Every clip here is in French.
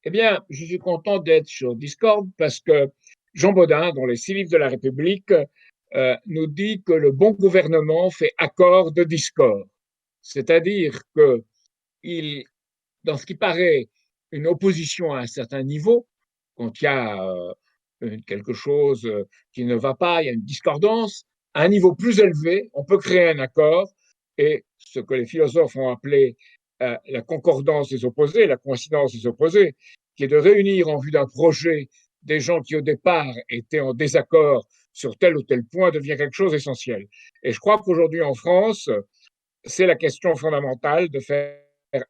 Eh bien, je suis content d'être sur Discord parce que Jean Bodin, dans les 6 livres de la République, nous dit que le bon gouvernement fait accord de discorde. C'est-à-dire que il, dans ce qui paraît une opposition à un certain niveau, quand il y a quelque chose qui ne va pas, il y a une discordance, à un niveau plus élevé, on peut créer un accord et ce que les philosophes ont appelé la concordance des opposés, la coïncidence des opposés, qui est de réunir en vue d'un projet des gens qui au départ étaient en désaccord sur tel ou tel point devient quelque chose d'essentiel. Et je crois qu'aujourd'hui en France, c'est la question fondamentale de faire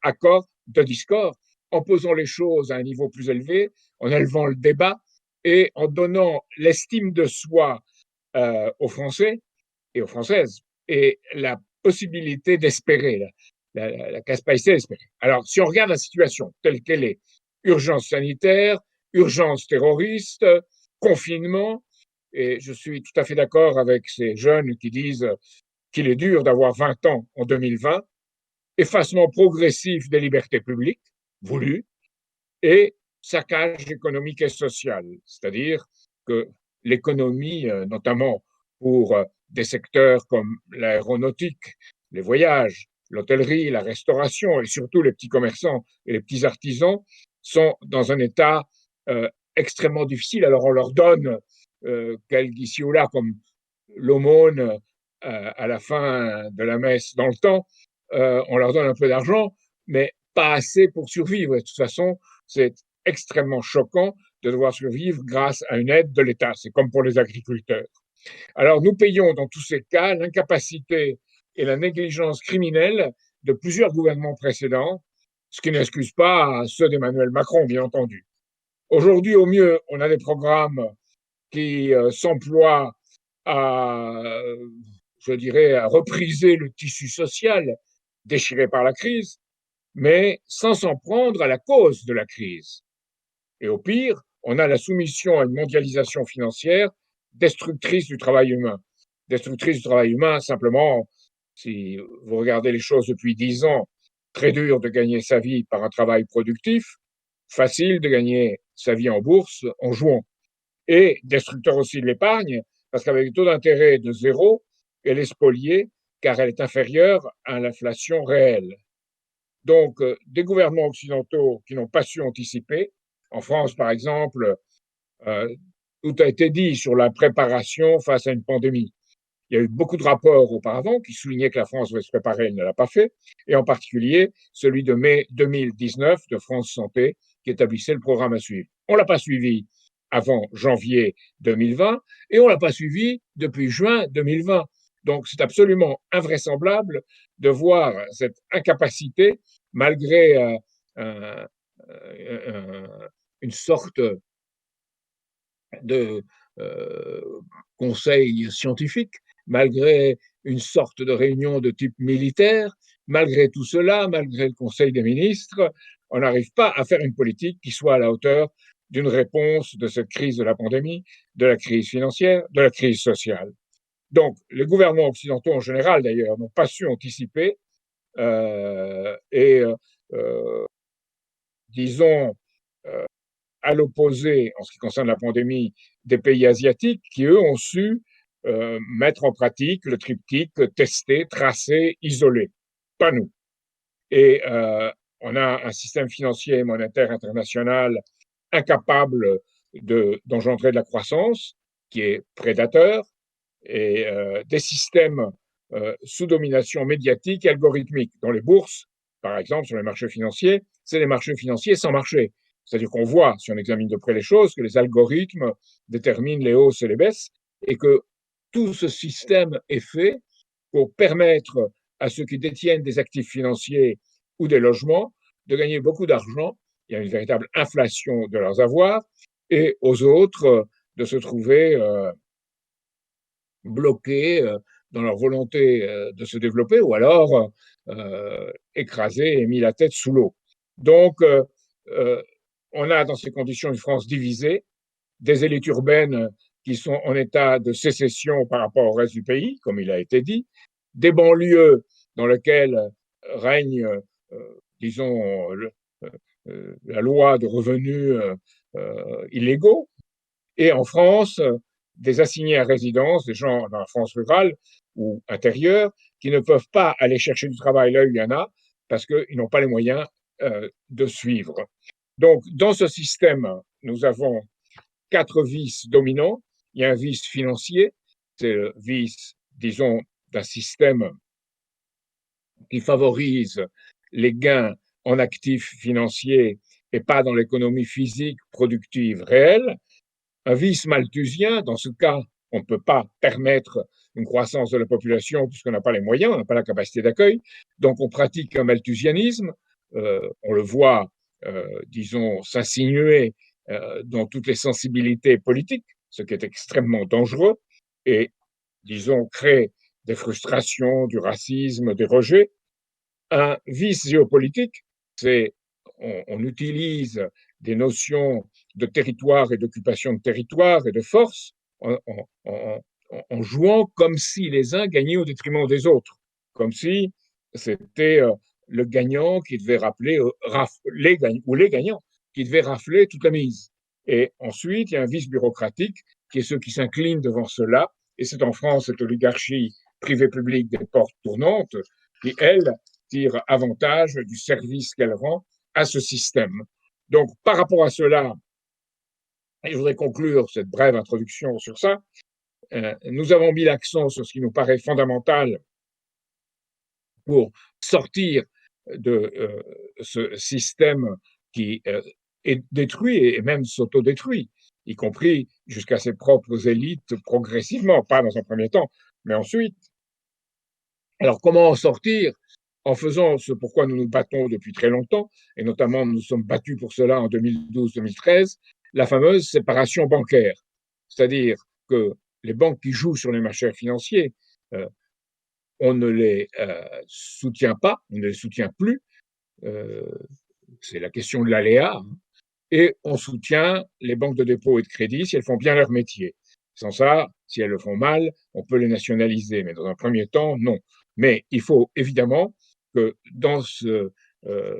accord de discorde en posant les choses à un niveau plus élevé, en élevant le débat et en donnant l'estime de soi aux Français et aux Françaises et la possibilité d'espérer, la capacité d'espérer. Alors, si on regarde la situation telle qu'elle est, urgence sanitaire, urgence terroriste, confinement, et je suis tout à fait d'accord avec ces jeunes qui disent qu'il est dur d'avoir 20 ans en 2020, effacement progressif des libertés publiques, voulu, et saccage économique et social. C'est-à-dire que l'économie, notamment pour des secteurs comme l'aéronautique, les voyages, l'hôtellerie, la restauration et surtout les petits commerçants et les petits artisans, sont dans un état extrêmement difficile. Alors on leur donne ici ou là comme l'aumône à la fin de la messe dans le temps, on leur donne un peu d'argent, mais pas assez pour survivre. Et de toute façon, c'est extrêmement choquant de devoir survivre grâce à une aide de l'État. C'est comme pour les agriculteurs. Alors nous payons dans tous ces cas l'incapacité et la négligence criminelle de plusieurs gouvernements précédents, ce qui n'excuse pas ceux d'Emmanuel Macron, bien entendu. Aujourd'hui, au mieux, on a des programmes qui s'emploient à, je dirais, à repriser le tissu social déchiré par la crise, mais sans s'en prendre à la cause de la crise. Et au pire, on a la soumission à une mondialisation financière destructrice du travail humain. Destructrice du travail humain, simplement, si vous regardez les choses depuis 10 ans, très dur de gagner sa vie par un travail productif, facile de gagner sa vie en bourse en jouant. Et destructeur aussi de l'épargne, parce qu'avec le taux d'intérêt de zéro, elle est spoliée car elle est inférieure à l'inflation réelle. Donc, des gouvernements occidentaux qui n'ont pas su anticiper. En France, par exemple, euh, tout a été dit sur la préparation face à une pandémie. Il y a eu beaucoup de rapports auparavant qui soulignaient que la France devait se préparer, elle ne l'a pas fait, et en particulier celui de mai 2019 de France Santé qui établissait le programme à suivre. On ne l'a pas suivi avant janvier 2020 et on ne l'a pas suivi depuis juin 2020. Donc c'est absolument invraisemblable de voir cette incapacité, malgré une sorte de conseil scientifique, malgré une sorte de réunion de type militaire, malgré tout cela, malgré le Conseil des ministres, on n'arrive pas à faire une politique qui soit à la hauteur d'une réponse de cette crise de la pandémie, de la crise financière, de la crise sociale. Donc, les gouvernements occidentaux en général, d'ailleurs, n'ont pas su anticiper et, disons, euh, à l'opposé, en ce qui concerne la pandémie, des pays asiatiques qui, eux, ont su mettre en pratique le triptyque tester, tracer, isoler. Pas nous. Et on a un système financier et monétaire international incapable d'engendrer de la croissance, qui est prédateur, et des systèmes sous domination médiatique et algorithmique. Dans les bourses, par exemple, sur les marchés financiers, c'est les marchés financiers sans marché. C'est-à-dire qu'on voit, si on examine de près les choses, que les algorithmes déterminent les hausses et les baisses et que tout ce système est fait pour permettre à ceux qui détiennent des actifs financiers ou des logements de gagner beaucoup d'argent. Il y a une véritable inflation de leurs avoirs et aux autres de se trouver bloqués dans leur volonté de se développer ou alors écrasés et mis la tête sous l'eau. Donc, euh, on a dans ces conditions une France divisée, des élites urbaines qui sont en état de sécession par rapport au reste du pays, comme il a été dit, des banlieues dans lesquelles règne, disons, la loi de revenus illégaux, et en France, des assignés à résidence, des gens dans la France rurale ou intérieure, qui ne peuvent pas aller chercher du travail là où il y en a, parce qu'ils n'ont pas les moyens de suivre. Donc, dans ce système, nous avons 4 vices dominants. Il y a un vice financier, c'est le vice, disons, d'un système qui favorise les gains en actifs financiers et pas dans l'économie physique productive réelle. Un vice malthusien, dans ce cas, on ne peut pas permettre une croissance de la population puisqu'on n'a pas les moyens, on n'a pas la capacité d'accueil. Donc on pratique un malthusianisme, on le voit, disons, s'insinuer dans toutes les sensibilités politiques, ce qui est extrêmement dangereux, et, disons, crée des frustrations, du racisme, des rejets. Un vice géopolitique, c'est on utilise des notions de territoire et d'occupation de territoire et de force en jouant comme si les uns gagnaient au détriment des autres, comme si c'était le gagnant qui devait rappeler, les gagnants qui devaient rafler toute la mise. Et ensuite, il y a un vice bureaucratique qui est ceux qui s'inclinent devant cela, et c'est en France cette oligarchie privée-publique des portes tournantes qui, elle, tire avantage du service qu'elle rend à ce système. Donc, par rapport à cela, et je voudrais conclure cette brève introduction sur ça, nous avons mis l'accent sur ce qui nous paraît fondamental pour sortir de ce système qui est détruit et même s'autodétruit, y compris jusqu'à ses propres élites progressivement, pas dans un premier temps, mais ensuite. Alors, comment en sortir? En faisant ce pourquoi nous nous battons depuis très longtemps, et notamment nous sommes battus pour cela en 2012-2013, la fameuse séparation bancaire. C'est-à-dire que les banques qui jouent sur les marchés financiers, on ne les soutient pas, on ne les soutient plus, c'est la question de l'aléa, et on soutient les banques de dépôt et de crédit si elles font bien leur métier. Sans ça, si elles le font mal, on peut les nationaliser, mais dans un premier temps, non. Mais il faut évidemment que dans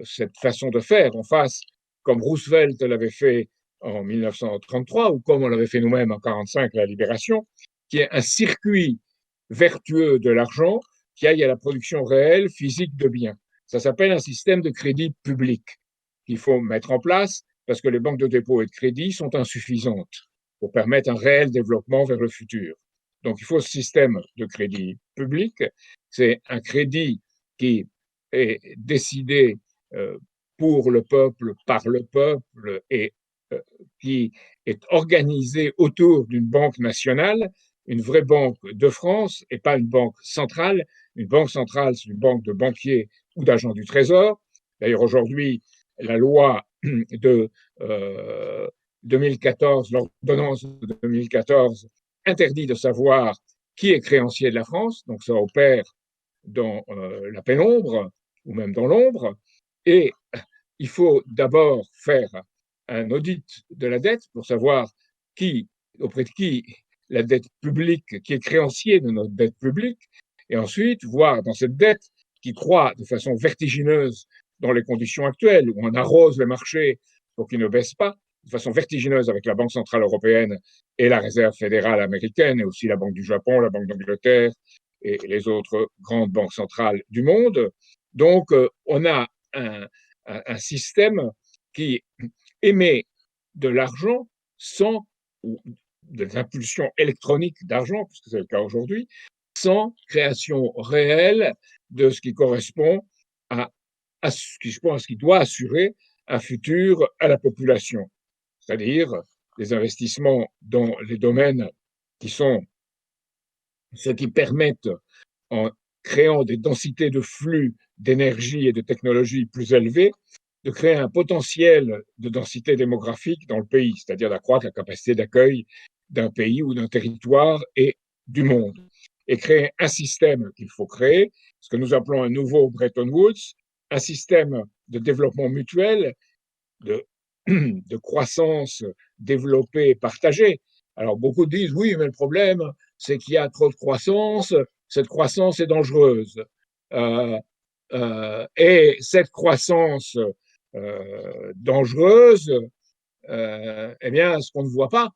cette façon de faire, on fasse comme Roosevelt l'avait fait en 1933 ou comme on l'avait fait nous-mêmes en 1945, la libération, qui est un circuit vertueux de l'argent qui aille à la production réelle, physique de biens. Ça s'appelle un système de crédit public qu'il faut mettre en place parce que les banques de dépôt et de crédit sont insuffisantes pour permettre un réel développement vers le futur. Donc il faut ce système de crédit public. C'est un crédit qui est décidé pour le peuple, par le peuple, et qui est organisé autour d'une banque nationale, une vraie banque de France et pas une banque centrale. Une banque centrale, c'est une banque de banquiers ou d'agents du Trésor. D'ailleurs, aujourd'hui, la loi de 2014, l'ordonnance de 2014, interdit de savoir qui est créancier de la France, donc ça opère dans la pénombre ou même dans l'ombre, et il faut d'abord faire un audit de la dette pour savoir auprès de qui la dette publique, qui est créancier de notre dette publique, et ensuite voir dans cette dette qui croît de façon vertigineuse dans les conditions actuelles, où on arrose les marchés pour qu'ils ne baissent pas, de façon vertigineuse avec la Banque centrale européenne et la Réserve fédérale américaine, et aussi la Banque du Japon, la Banque d'Angleterre et les autres grandes banques centrales du monde. Donc, on a un système qui émet de l'argent sans, ou de l'impulsion électronique d'argent, puisque c'est le cas aujourd'hui, sans création réelle de ce qui correspond à ce qui doit assurer un futur à la population, c'est-à-dire des investissements dans les domaines qui sont ceux qui permettent, en créant des densités de flux d'énergie et de technologie plus élevées, de créer un potentiel de densité démographique dans le pays, c'est-à-dire d'accroître la capacité d'accueil d'un pays ou d'un territoire et du monde, et créer un système qu'il faut créer, ce que nous appelons un nouveau Bretton Woods, un système de développement mutuel, de croissance développée et partagée. Alors beaucoup disent oui, mais le problème, c'est qu'il y a trop de croissance, cette croissance est dangereuse. Et cette croissance dangereuses, eh bien, ce qu'on ne voit pas,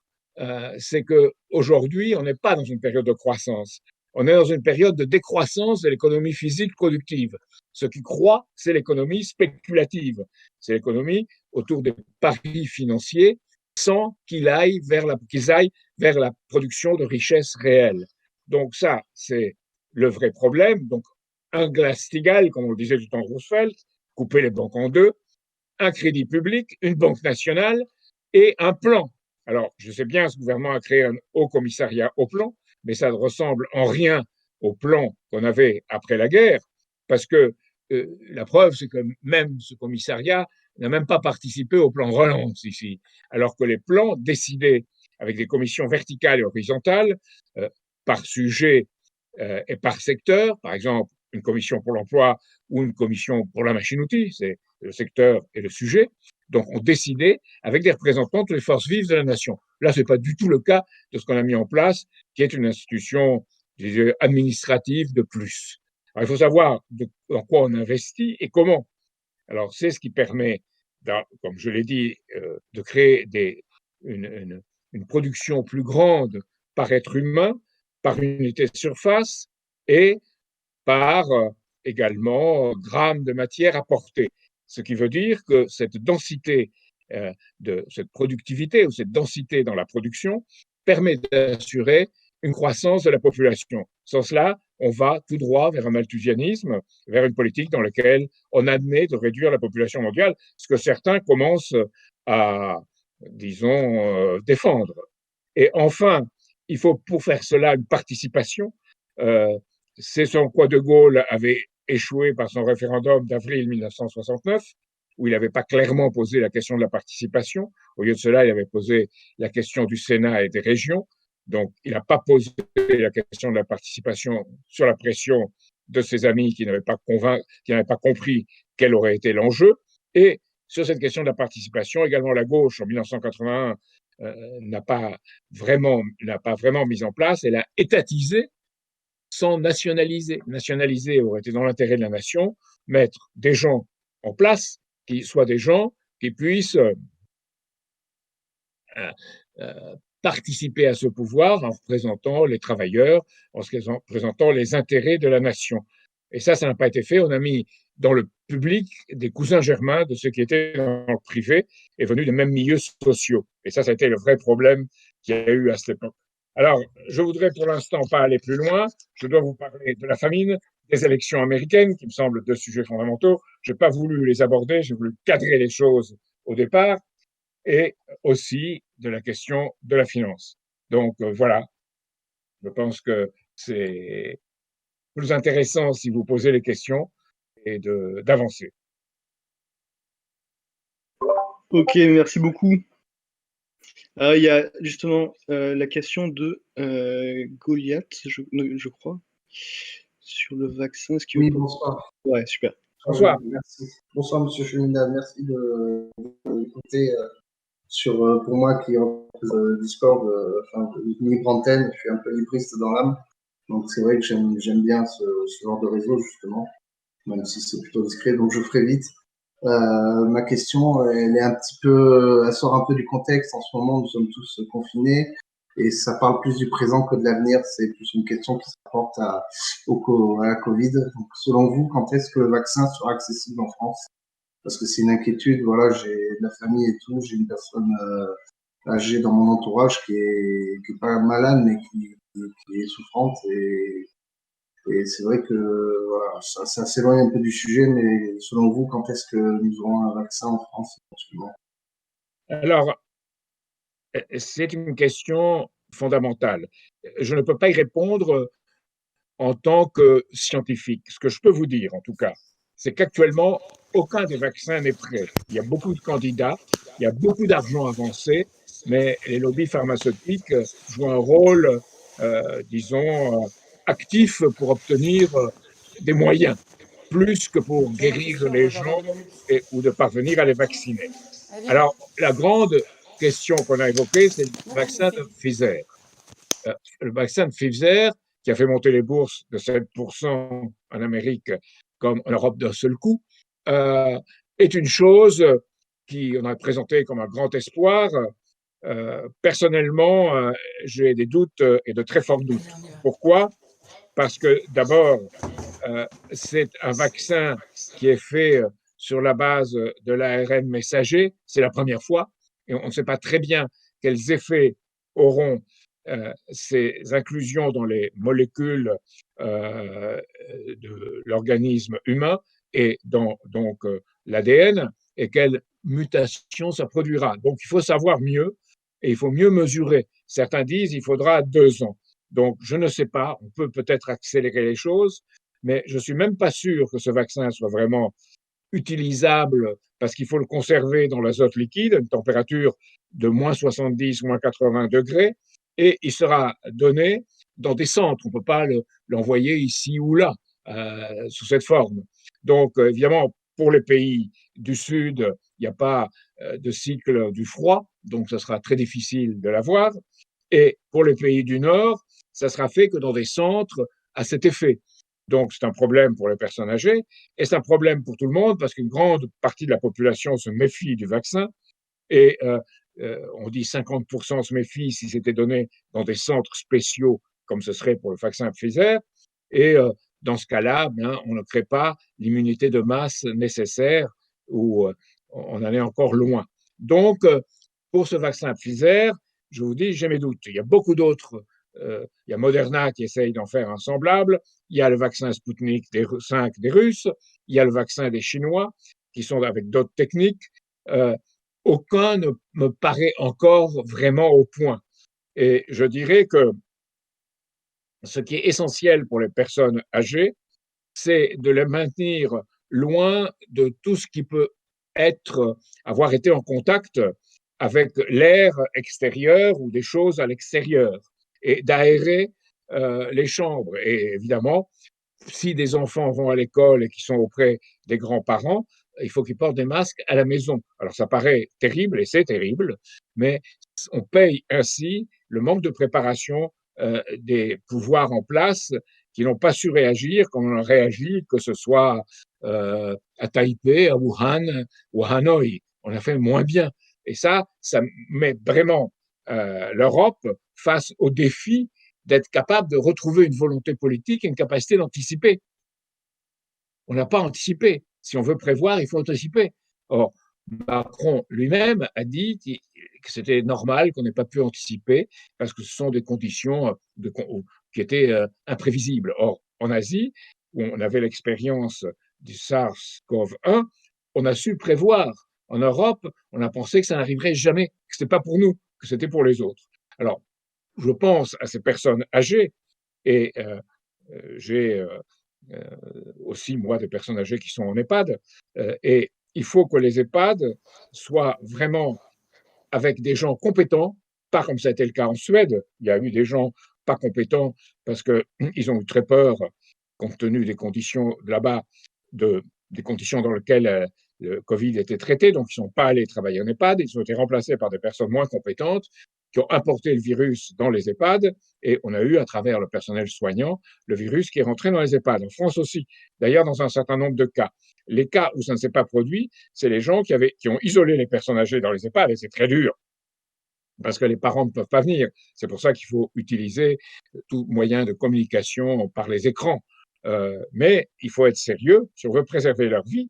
c'est qu'aujourd'hui, on n'est pas dans une période de croissance. On est dans une période de décroissance de l'économie physique productive. Ce qui croît, c'est l'économie spéculative. C'est l'économie autour des paris financiers sans qu'ils aillent vers la production de richesses réelles. Donc ça, c'est le vrai problème. Donc un Glass-Steagall, comme on le disait du temps de Roosevelt, couper les banques en deux, un crédit public, une banque nationale et un plan. Alors, je sais bien, ce gouvernement a créé un haut commissariat au plan, mais ça ne ressemble en rien au plan qu'on avait après la guerre, parce que la preuve, c'est que même ce commissariat n'a même pas participé au plan relance ici, alors que les plans décidés avec des commissions verticales et horizontales par sujet et par secteur, par exemple une commission pour l'emploi ou une commission pour la machine-outil, c'est le secteur et le sujet, donc ont décidé avec des représentants de les forces vives de la nation. Là, ce n'est pas du tout le cas de ce qu'on a mis en place, qui est une institution administrative de plus. Alors, il faut savoir dans quoi on investit et comment. Alors, c'est ce qui permet, comme je l'ai dit, de créer une production plus grande par être humain, par unité de surface et par également grammes de matière apportée. Ce qui veut dire que cette densité de cette productivité ou cette densité dans la production permet d'assurer une croissance de la population. Sans cela, on va tout droit vers un malthusianisme, vers une politique dans laquelle on admet de réduire la population mondiale, ce que certains commencent à, disons, défendre. Et enfin, il faut pour faire cela une participation. C'est ce en quoi De Gaulle avait échoué par son référendum d'avril 1969, où il n'avait pas clairement posé la question de la participation. Au lieu de cela, il avait posé la question du Sénat et des régions. Donc, il n'a pas posé la question de la participation sur la pression de ses amis qui n'avaient pas compris quel aurait été l'enjeu. Et sur cette question de la participation, également la gauche, en 1981, n'a pas vraiment mis en place. Elle a étatisé sans nationaliser. Nationaliser aurait été dans l'intérêt de la nation, mettre des gens en place qui soient des gens qui puissent participer à ce pouvoir en représentant les travailleurs, en représentant les intérêts de la nation. Et ça n'a pas été fait. On a mis dans le public des cousins germains de ceux qui étaient dans le privé et venus des mêmes milieux sociaux. Et ça a été le vrai problème qu'il y a eu à cette époque. Alors, je voudrais pour l'instant pas aller plus loin. Je dois vous parler de la famine, des élections américaines, qui me semblent deux sujets fondamentaux. Je n'ai pas voulu les aborder, j'ai voulu cadrer les choses au départ, et aussi de la question de la finance. Donc voilà, je pense que c'est plus intéressant si vous posez les questions et d'avancer. Ok, merci beaucoup. Il y a justement la question de Goliath, je crois, sur le vaccin. Est-ce qu'il Oui, bonsoir. Ouais, super. Bonsoir. Merci. Bonsoir, Monsieur Cheminade. Merci de m'écouter pour moi qui en Discord, enfin, une libre antenne, je suis un peu libriste dans l'âme. Donc c'est vrai que j'aime bien ce genre de réseau, justement, même si c'est plutôt discret. Donc je ferai vite. Ma question, elle sort un peu du contexte. En ce moment, nous sommes tous confinés et ça parle plus du présent que de l'avenir. C'est plus une question qui se rapporte à la Covid. Donc, selon vous, quand est-ce que le vaccin sera accessible en France? Parce que c'est une inquiétude. Voilà, j'ai de la famille et tout. J'ai une personne âgée dans mon entourage qui est pas malade, mais qui est souffrante et c'est vrai que voilà, ça s'éloigne un peu du sujet, mais selon vous, quand est-ce que nous aurons un vaccin en France éventuellement? Alors, c'est une question fondamentale. Je ne peux pas y répondre en tant que scientifique. Ce que je peux vous dire, en tout cas, c'est qu'actuellement, aucun des vaccins n'est prêt. Il y a beaucoup de candidats, il y a beaucoup d'argent avancé, mais les lobbies pharmaceutiques jouent un rôle, disons, actif pour obtenir des moyens, plus que pour guérir les gens ou de parvenir à les vacciner. Alors, la grande question qu'on a évoquée, c'est le vaccin de Pfizer. Le vaccin de Pfizer, qui a fait monter les bourses de 7% en Amérique comme en Europe d'un seul coup, est une chose qu'on a présentée comme un grand espoir. Personnellement, j'ai des doutes et de très forts doutes. Pourquoi? Parce que d'abord, c'est un vaccin qui est fait sur la base de l'ARN messager. C'est la première fois et on ne sait pas très bien quels effets auront ces inclusions dans les molécules de l'organisme humain et dans donc l'ADN et quelles mutations ça produira. Donc il faut savoir mieux et il faut mieux mesurer. Certains disent qu'il faudra 2 ans. Donc je ne sais pas, on peut peut-être accélérer les choses, mais je ne suis même pas sûr que ce vaccin soit vraiment utilisable parce qu'il faut le conserver dans l'azote liquide à une température de moins 70, moins 80 degrés, et il sera donné dans des centres. On ne peut pas l'envoyer ici ou là sous cette forme. Donc, évidemment, pour les pays du Sud, il n'y a pas de cycle du froid, donc ce sera très difficile de l'avoir. Et pour les pays du Nord, ça sera fait que dans des centres à cet effet. Donc, c'est un problème pour les personnes âgées et c'est un problème pour tout le monde parce qu'une grande partie de la population se méfie du vaccin et on dit 50% se méfient si c'était donné dans des centres spéciaux comme ce serait pour le vaccin Pfizer. Et dans ce cas-là, ben, on ne crée pas l'immunité de masse nécessaire ou on en est encore loin. Donc, pour ce vaccin Pfizer, je vous dis, j'ai mes doutes. Il y a beaucoup d'autres. Il y a Moderna qui essaye d'en faire un semblable. Il y a le vaccin Sputnik 5 des Russes. Il y a le vaccin des Chinois qui sont avec d'autres techniques. Aucun ne me paraît encore vraiment au point. Et je dirais que ce qui est essentiel pour les personnes âgées, c'est de les maintenir loin de tout ce qui peut avoir été en contact avec l'air extérieur ou des choses à l'extérieur et d'aérer les chambres. Et évidemment, si des enfants vont à l'école et qui sont auprès des grands-parents, il faut qu'ils portent des masques à la maison. Alors ça paraît terrible et c'est terrible, mais on paye ainsi le manque de préparation des pouvoirs en place qui n'ont pas su réagir comme on a réagi, que ce soit à Taipei, à Wuhan ou à Hanoï. On a fait moins bien. Et ça met vraiment l'Europe face au défi d'être capable de retrouver une volonté politique et une capacité d'anticiper. On n'a pas anticipé. Si on veut prévoir, il faut anticiper. Or, Macron lui-même a dit que c'était normal qu'on n'ait pas pu anticiper parce que ce sont des conditions qui étaient imprévisibles. Or, en Asie, où on avait l'expérience du SARS-CoV-1, on a su prévoir. En Europe, on a pensé que ça n'arriverait jamais, que ce n'était pas pour nous, que c'était pour les autres. Alors, je pense à ces personnes âgées et j'ai aussi, moi, des personnes âgées qui sont en EHPAD. Et il faut que les EHPAD soient vraiment avec des gens compétents, pas comme ça a été le cas en Suède. Il y a eu des gens pas compétents parce qu'ils ont eu très peur, compte tenu des conditions là-bas, des conditions dans lesquelles le Covid était traité. Donc, ils ne sont pas allés travailler en EHPAD. Ils ont été remplacés par des personnes moins compétentes qui ont importé le virus dans les EHPAD et on a eu, à travers le personnel soignant, le virus qui est rentré dans les EHPAD. En France aussi, d'ailleurs, dans un certain nombre de cas. Les cas où ça ne s'est pas produit, c'est les gens qui ont isolé les personnes âgées dans les EHPAD et c'est très dur parce que les parents ne peuvent pas venir. C'est pour ça qu'il faut utiliser tout moyen de communication par les écrans. Mais il faut être sérieux si on veut préserver leur vie.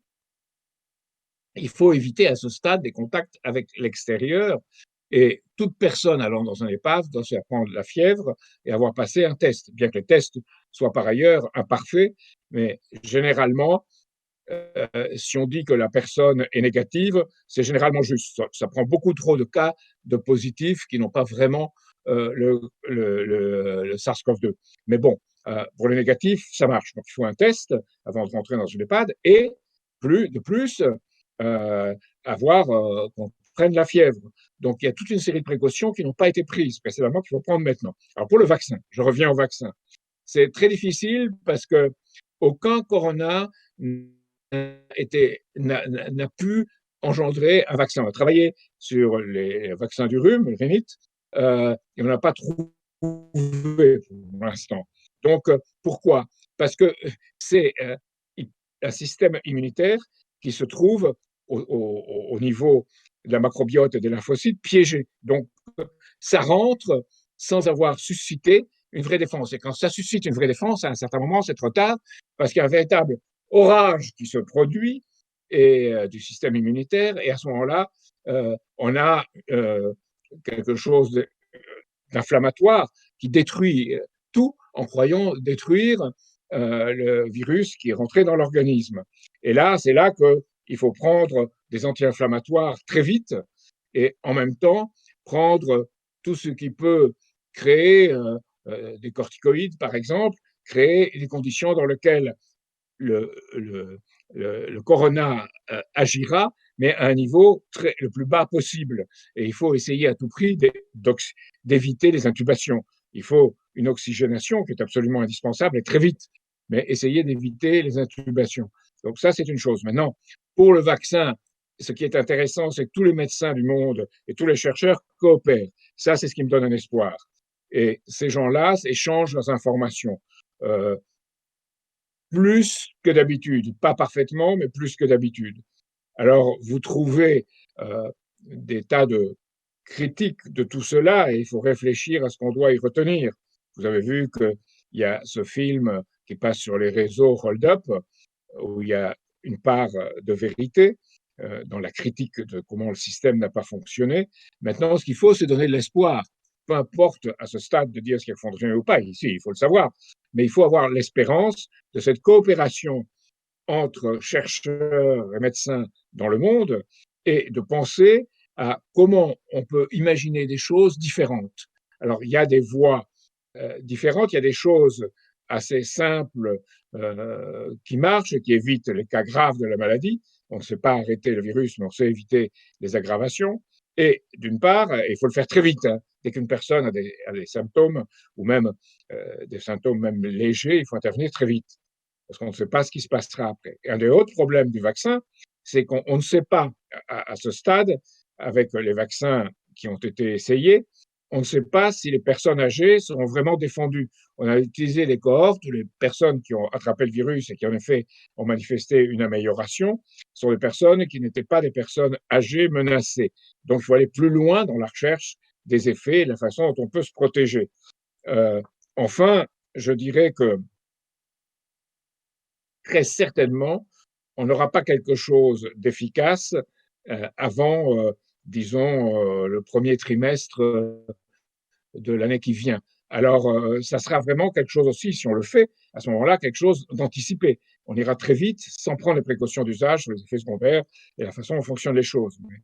Il faut éviter à ce stade des contacts avec l'extérieur. Et toute personne allant dans un EHPAD doit se faire prendre la fièvre et avoir passé un test, bien que les tests soient par ailleurs imparfaits. Mais généralement, si on dit que la personne est négative, c'est généralement juste. Ça prend beaucoup trop de cas de positifs qui n'ont pas vraiment le SARS-CoV-2. Mais bon, pour les négatifs, ça marche. Donc, il faut un test avant de rentrer dans une EHPAD et de plus, qu'on prenne la fièvre. Donc, il y a toute une série de précautions qui n'ont pas été prises précédemment qu'il faut prendre maintenant. Alors, pour le vaccin, je reviens au vaccin. C'est très difficile parce que aucun corona n'a pu engendrer un vaccin. On a travaillé sur les vaccins du rhume, le rhinite, et on n'a pas trouvé pour l'instant. Donc, pourquoi? Parce que c'est un système immunitaire qui se trouve au niveau de la macrobiote et des lymphocytes piégés. Donc, ça rentre sans avoir suscité une vraie défense. Et quand ça suscite une vraie défense, à un certain moment, c'est trop tard, parce qu'il y a un véritable orage qui se produit du système immunitaire, et à ce moment-là, on a quelque chose d'inflammatoire qui détruit tout en croyant détruire le virus qui est rentré dans l'organisme. Et là, c'est là qu'il faut prendre des anti-inflammatoires très vite et en même temps prendre tout ce qui peut créer des corticoïdes, par exemple, créer des conditions dans lesquelles le corona agira, mais à un niveau le plus bas possible. Et il faut essayer à tout prix d'éviter les intubations. Il faut une oxygénation qui est absolument indispensable et très vite, mais essayer d'éviter les intubations. Donc ça, c'est une chose. Maintenant, pour le vaccin, ce qui est intéressant, c'est que tous les médecins du monde et tous les chercheurs coopèrent. Ça, c'est ce qui me donne un espoir. Et ces gens-là échangent leurs informations. Plus que d'habitude, pas parfaitement, mais plus que d'habitude. Alors, vous trouvez des tas de critiques de tout cela et il faut réfléchir à ce qu'on doit y retenir. Vous avez vu qu'il y a ce film qui passe sur les réseaux Hold Up, où il y a une part de vérité dans la critique de comment le système n'a pas fonctionné. Maintenant, ce qu'il faut, c'est donner de l'espoir. Peu importe à ce stade de dire ce qui a fonctionné ou pas, ici, il faut le savoir, mais il faut avoir l'espérance de cette coopération entre chercheurs et médecins dans le monde et de penser à comment on peut imaginer des choses différentes. Alors, il y a des voies différentes, il y a des choses assez simples qui marchent et qui évitent les cas graves de la maladie. On ne sait pas arrêter le virus, mais on sait éviter les aggravations. Et d'une part, il faut le faire très vite. Hein. Dès qu'une personne a des symptômes, ou même des symptômes même légers, il faut intervenir très vite, parce qu'on ne sait pas ce qui se passera après. Et un des autres problèmes du vaccin, c'est qu'on ne sait pas, à ce stade, avec les vaccins qui ont été essayés, on ne sait pas si les personnes âgées seront vraiment défendues. On a utilisé les cohortes où les personnes qui ont attrapé le virus et qui en effet ont manifesté une amélioration sont des personnes qui n'étaient pas des personnes âgées menacées. Donc il faut aller plus loin dans la recherche des effets et de la façon dont on peut se protéger. Enfin, je dirais que très certainement, on n'aura pas quelque chose d'efficace avant, disons, le premier trimestre de l'année qui vient. Alors, ça sera vraiment quelque chose aussi, si on le fait, à ce moment-là, quelque chose d'anticipé. On ira très vite, sans prendre les précautions d'usage sur les effets secondaires et la façon dont fonctionnent les choses. Mais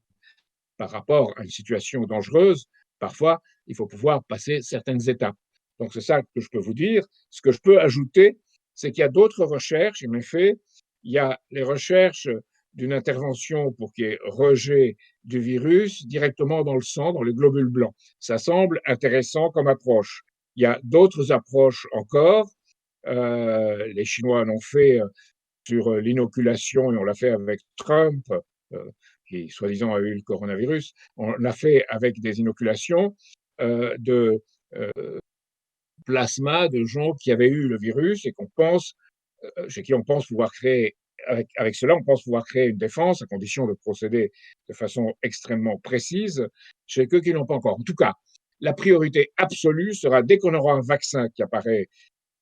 par rapport à une situation dangereuse, parfois, il faut pouvoir passer certaines étapes. Donc, c'est ça que je peux vous dire. Ce que je peux ajouter, c'est qu'il y a d'autres recherches. En effet, il y a les recherches d'une intervention pour qu'il y ait rejet du virus directement dans le sang, dans les globules blancs. Ça semble intéressant comme approche. Il y a d'autres approches encore. Les Chinois l'ont fait sur l'inoculation et on l'a fait avec Trump, qui soi-disant a eu le coronavirus. On l'a fait avec des inoculations de plasma de gens qui avaient eu le virus et qu'on pense, chez qui on pense pouvoir créer, avec cela, on pense pouvoir créer une défense à condition de procéder de façon extrêmement précise chez ceux qui n'ont pas encore. En tout cas, la priorité absolue sera, dès qu'on aura un vaccin qui apparaît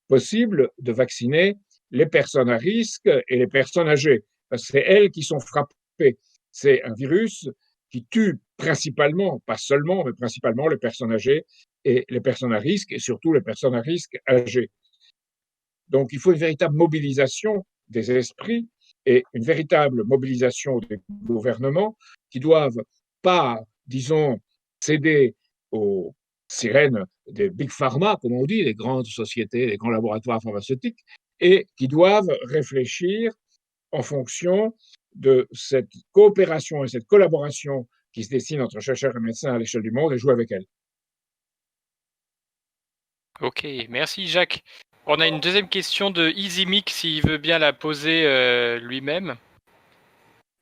possible, de vacciner les personnes à risque et les personnes âgées, parce que c'est elles qui sont frappées. C'est un virus qui tue principalement, pas seulement, mais principalement les personnes âgées et les personnes à risque, et surtout les personnes à risque âgées. Donc, il faut une véritable mobilisation des esprits et une véritable mobilisation des gouvernements qui doivent pas, disons, céder aux sirènes des big pharma, comme on dit, les grandes sociétés, les grands laboratoires pharmaceutiques, et qui doivent réfléchir en fonction de cette coopération et cette collaboration qui se dessine entre chercheurs et médecins à l'échelle du monde et jouer avec elle. Ok, merci Jacques. On a une deuxième question de EasyMic, s'il veut bien la poser lui-même.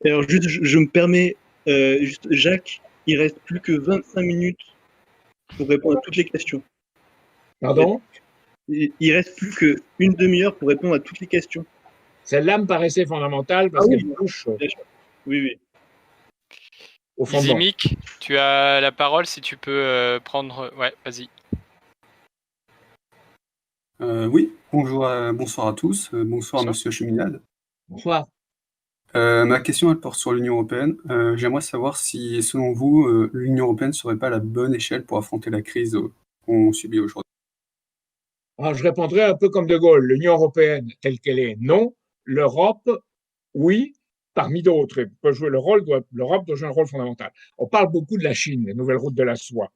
Alors juste, je me permets, juste, Jacques, il reste plus que 25 minutes pour répondre à toutes les questions. Pardon ? Il reste plus qu'une demi-heure pour répondre à toutes les questions. Celle-là me paraissait fondamentale parce qu'elle touche. Oui, oui. au fondement. Izimik, tu as la parole si tu peux prendre. Ouais, vas-y. Oui, bonsoir à tous, bonsoir Bonsoir. Monsieur Cheminade. Bonsoir. Ma question, elle porte sur l'Union européenne. J'aimerais savoir si, selon vous, l'Union européenne ne serait pas la bonne échelle pour affronter la crise qu'on subit aujourd'hui. Alors, je répondrai un peu comme De Gaulle. L'Union européenne telle qu'elle est, non. L'Europe, oui, parmi d'autres. L'Europe doit jouer un rôle fondamental. On parle beaucoup de la Chine, des nouvelles routes de la soie.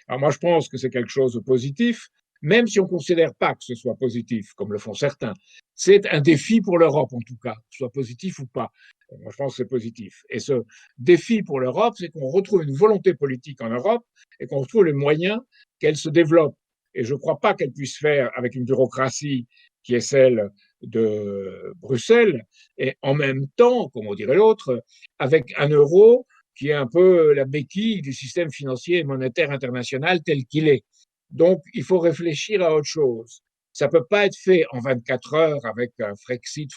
Alors moi, je pense que c'est quelque chose de positif, même si on ne considère pas que ce soit positif, comme le font certains. C'est un défi pour l'Europe, en tout cas, soit positif ou pas. Moi, je pense que c'est positif. Et ce défi pour l'Europe, c'est qu'on retrouve une volonté politique en Europe et qu'on retrouve les moyens qu'elle se développe. Et je ne crois pas qu'elle puisse faire avec une bureaucratie qui est celle de Bruxelles, et en même temps, comme on dirait l'autre, avec un euro qui est un peu la béquille du système financier et monétaire international tel qu'il est. Donc, il faut réfléchir à autre chose. Ça ne peut pas être fait en 24 heures avec un Frexit,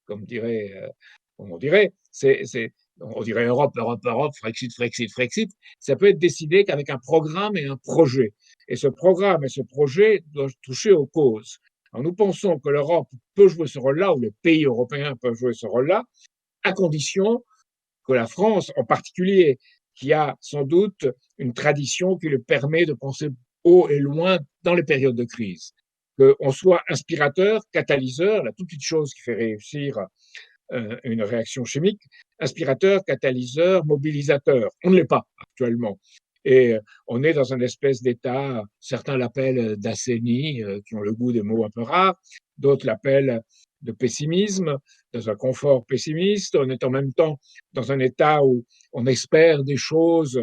comme on dirait. On dirait Europe, Frexit. Ça peut être décidé qu'avec un programme et un projet. Et ce programme et ce projet doivent toucher aux causes. Alors, nous pensons que l'Europe peut jouer ce rôle-là, ou les pays européens peuvent jouer ce rôle-là, à condition que la France en particulier, qui a sans doute une tradition qui lui permet de penser haut et loin dans les périodes de crise. Qu'on soit inspirateur, catalyseur, la toute petite chose qui fait réussir une réaction chimique, inspirateur, catalyseur, mobilisateur. On ne l'est pas actuellement. Et on est dans une espèce d'état, certains l'appellent d'assénie, qui ont le goût des mots un peu rares, d'autres l'appellent de pessimisme, dans un confort pessimiste. On est en même temps dans un état où on espère des choses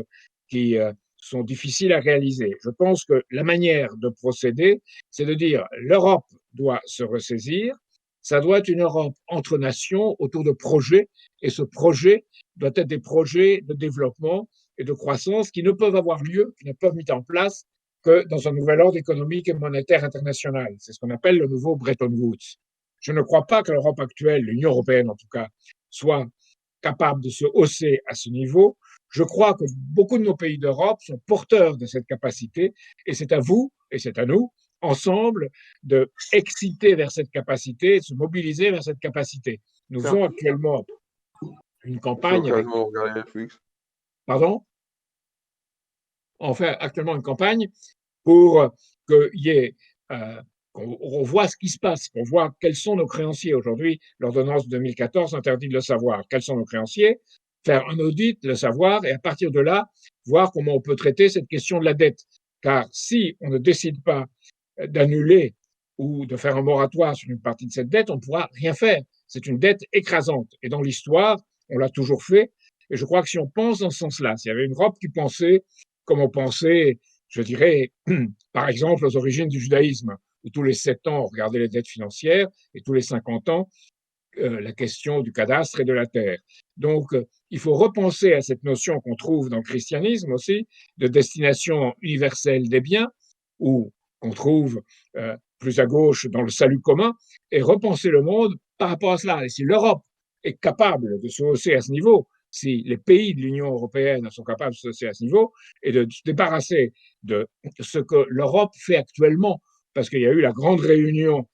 qui sont difficiles à réaliser. Je pense que la manière de procéder, c'est de dire l'Europe doit se ressaisir, ça doit être une Europe entre nations autour de projets, et ce projet doit être des projets de développement et de croissance qui ne peuvent avoir lieu, qui ne peuvent être mis en place que dans un nouvel ordre économique et monétaire international. C'est ce qu'on appelle le nouveau Bretton Woods. Je ne crois pas que l'Europe actuelle, l'Union européenne en tout cas, soit capable de se hausser à ce niveau. Je crois que beaucoup de nos pays d'Europe sont porteurs de cette capacité, et c'est à vous et c'est à nous, ensemble, de exciter vers cette capacité, de se mobiliser vers cette capacité. Nous faisons actuellement une campagne avec... Pardon? On fait actuellement une campagne pour qu'il y ait, qu'on voit ce qui se passe, qu'on voit quels sont nos créanciers. Aujourd'hui, l'ordonnance de 2014 interdit de le savoir. Quels sont nos créanciers? Faire un audit, le savoir, et à partir de là, voir comment on peut traiter cette question de la dette. Car si on ne décide pas d'annuler ou de faire un moratoire sur une partie de cette dette, on ne pourra rien faire. C'est une dette écrasante. Et dans l'histoire, on l'a toujours fait. Et je crois que si on pense dans ce sens-là, s'il y avait une Europe qui pensait comme on pensait, je dirais, par exemple, aux origines du judaïsme, où tous les 7 ans, on regardait les dettes financières, et tous les 50 ans, la question du cadastre et de la terre. Donc, il faut repenser à cette notion qu'on trouve dans le christianisme aussi, de destination universelle des biens, ou qu'on trouve plus à gauche dans le salut commun, et repenser le monde par rapport à cela. Et si l'Europe est capable de se hausser à ce niveau, si les pays de l'Union européenne sont capables de se hausser à ce niveau et de se débarrasser de ce que l'Europe fait actuellement, parce qu'il y a eu la grande réunion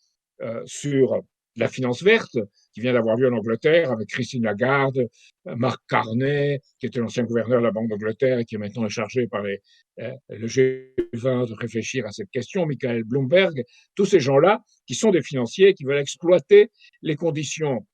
sur la finance verte qui vient d'avoir lieu en Angleterre avec Christine Lagarde, Mark Carney, qui était l'ancien gouverneur de la Banque d'Angleterre et qui est maintenant chargé par le G20 de réfléchir à cette question, Michael Bloomberg, tous ces gens-là qui sont des financiers qui veulent exploiter les conditions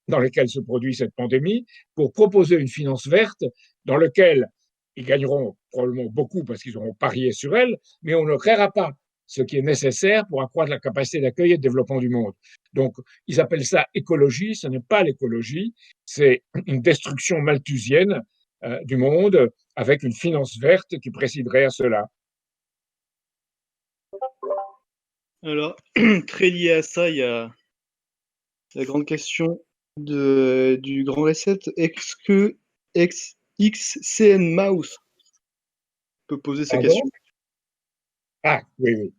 dans lesquelles se produit cette pandémie pour proposer une finance verte dans laquelle ils gagneront probablement beaucoup parce qu'ils auront parié sur elle, mais on ne créera pas ce qui est nécessaire pour accroître la capacité d'accueil et de développement du monde. Donc, ils appellent ça écologie, ce n'est pas l'écologie, c'est une destruction malthusienne du monde avec une finance verte qui présiderait à cela. Alors, très lié à ça, il y a la grande question du grand reset. Est-ce que XCN Mouse peut poser sa question? Ah, oui.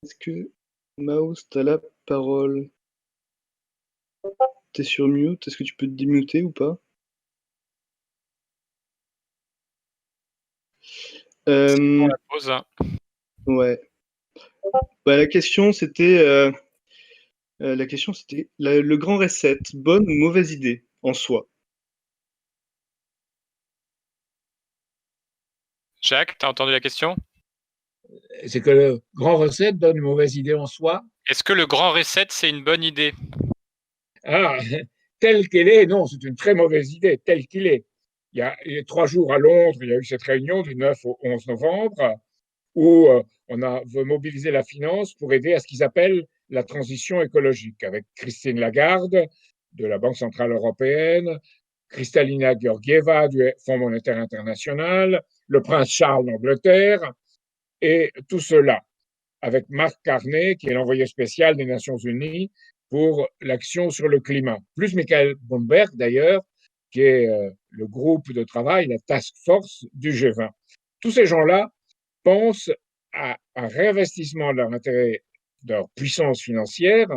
Est-ce que Mouse, tu as la parole? t'es sur mute. Est-ce que tu peux te démuter ou pas? On Euh, la pose, hein. ouais. Bah, la question c'était le grand reset, bonne ou mauvaise idée en soi? Jacques, t'as entendu la question? C'est que le grand recette donne une mauvaise idée en soi. Est-ce que le grand reset, c'est une bonne idée? Ah, tel qu'il est, non, c'est une très mauvaise idée, tel qu'il est. Il y a 3 jours à Londres, il y a eu cette réunion du 9 au 11 novembre où veut mobiliser la finance pour aider à ce qu'ils appellent la transition écologique, avec Christine Lagarde de la Banque centrale européenne, Kristalina Georgieva du Fonds monétaire international, le prince Charles d'Angleterre, et tout cela avec Mark Carney, qui est l'envoyé spécial des Nations Unies pour l'action sur le climat, plus Michael Bloomberg d'ailleurs, qui est le groupe de travail, la task force du G20. Tous ces gens-là pensent à un réinvestissement de leur intérêt, de leur puissance financière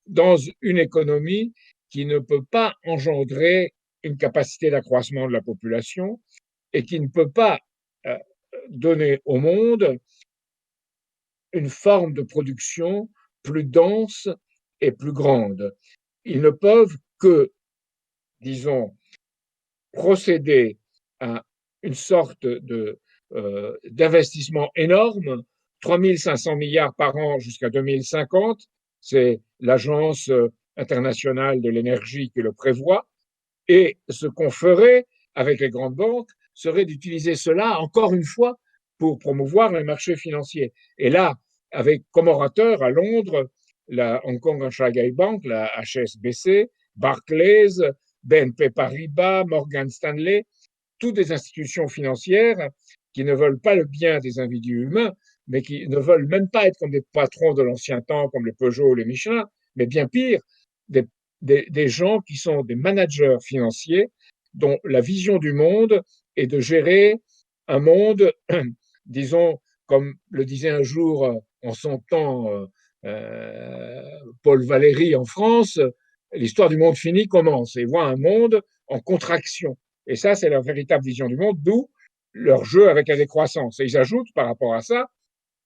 dans une économie qui ne peut pas engendrer une capacité d'accroissement de la population et qui ne peut pas euh, donner au monde une forme de production plus dense et plus grande. Ils ne peuvent que, disons, procéder à une sorte d'investissement énorme, 3 500 milliards par an jusqu'à 2050, c'est l'Agence internationale de l'énergie qui le prévoit, et ce qu'on ferait avec les grandes banques serait d'utiliser cela, encore une fois, pour promouvoir les marchés financiers. Et là, avec comme orateur à Londres, la Hong Kong Shanghai Bank, la HSBC, Barclays, BNP Paribas, Morgan Stanley, toutes des institutions financières qui ne veulent pas le bien des individus humains, mais qui ne veulent même pas être comme des patrons de l'ancien temps, comme les Peugeot ou les Michelin, mais bien pire, des gens qui sont des managers financiers dont la vision du monde est de gérer un monde, disons, comme le disait un jour en son temps Paul Valéry en France, l'histoire du monde fini commence et voit un monde en contraction. Et ça, c'est leur véritable vision du monde, d'où leur jeu avec la décroissance. Et ils ajoutent par rapport à ça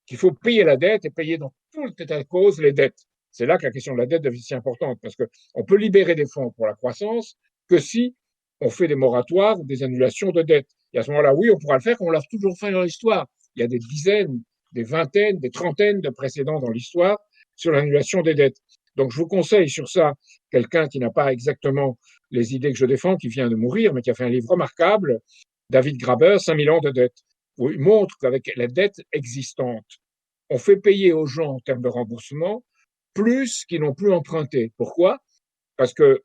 qu'il faut payer la dette et payer dans tout état de cause les dettes. C'est là que la question de la dette devient si importante, parce qu'on peut libérer des fonds pour la croissance que si on fait des moratoires ou des annulations de dettes. Et à ce moment-là, oui, on pourra le faire, comme on l'a toujours fait dans l'histoire. Il y a des dizaines, des vingtaines, des trentaines de précédents dans l'histoire sur l'annulation des dettes. Donc, je vous conseille sur ça quelqu'un qui n'a pas exactement les idées que je défends, qui vient de mourir, mais qui a fait un livre remarquable, David Graeber, 5000 ans de dette, où il montre qu'avec la dette existante, on fait payer aux gens en termes de remboursement plus qu'ils n'ont plus emprunté. Pourquoi? Parce que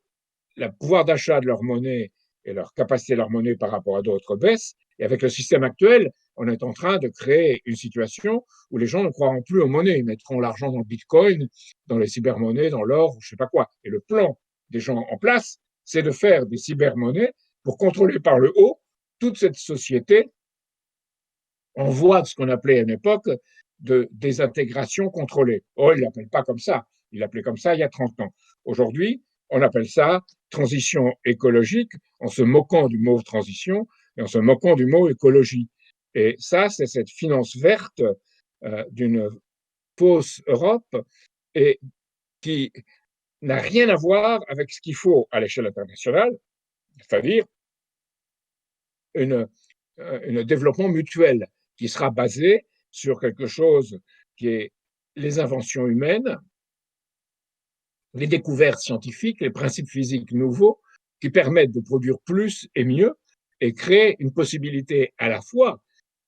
le pouvoir d'achat de leur monnaie et leur capacité de leur monnaie par rapport à d'autres baisse. Et avec le système actuel, on est en train de créer une situation où les gens ne croiront plus aux monnaies. Ils mettront l'argent dans le bitcoin, dans les cybermonnaies, dans l'or, je ne sais pas quoi. Et le plan des gens en place, c'est de faire des cybermonnaies pour contrôler par le haut toute cette société en voie de ce qu'on appelait à une époque de désintégration contrôlée. Oh, il ne l'appelle pas comme ça. Il l'appelait comme ça il y a 30 ans. Aujourd'hui, on appelle ça transition écologique en se moquant du mot transition et en se moquant du mot écologie. Et ça, c'est cette finance verte d'une fausse Europe et qui n'a rien à voir avec ce qu'il faut à l'échelle internationale, c'est-à-dire un développement mutuel qui sera basé sur quelque chose qui est les inventions humaines, les découvertes scientifiques, les principes physiques nouveaux qui permettent de produire plus et mieux et créer une possibilité à la fois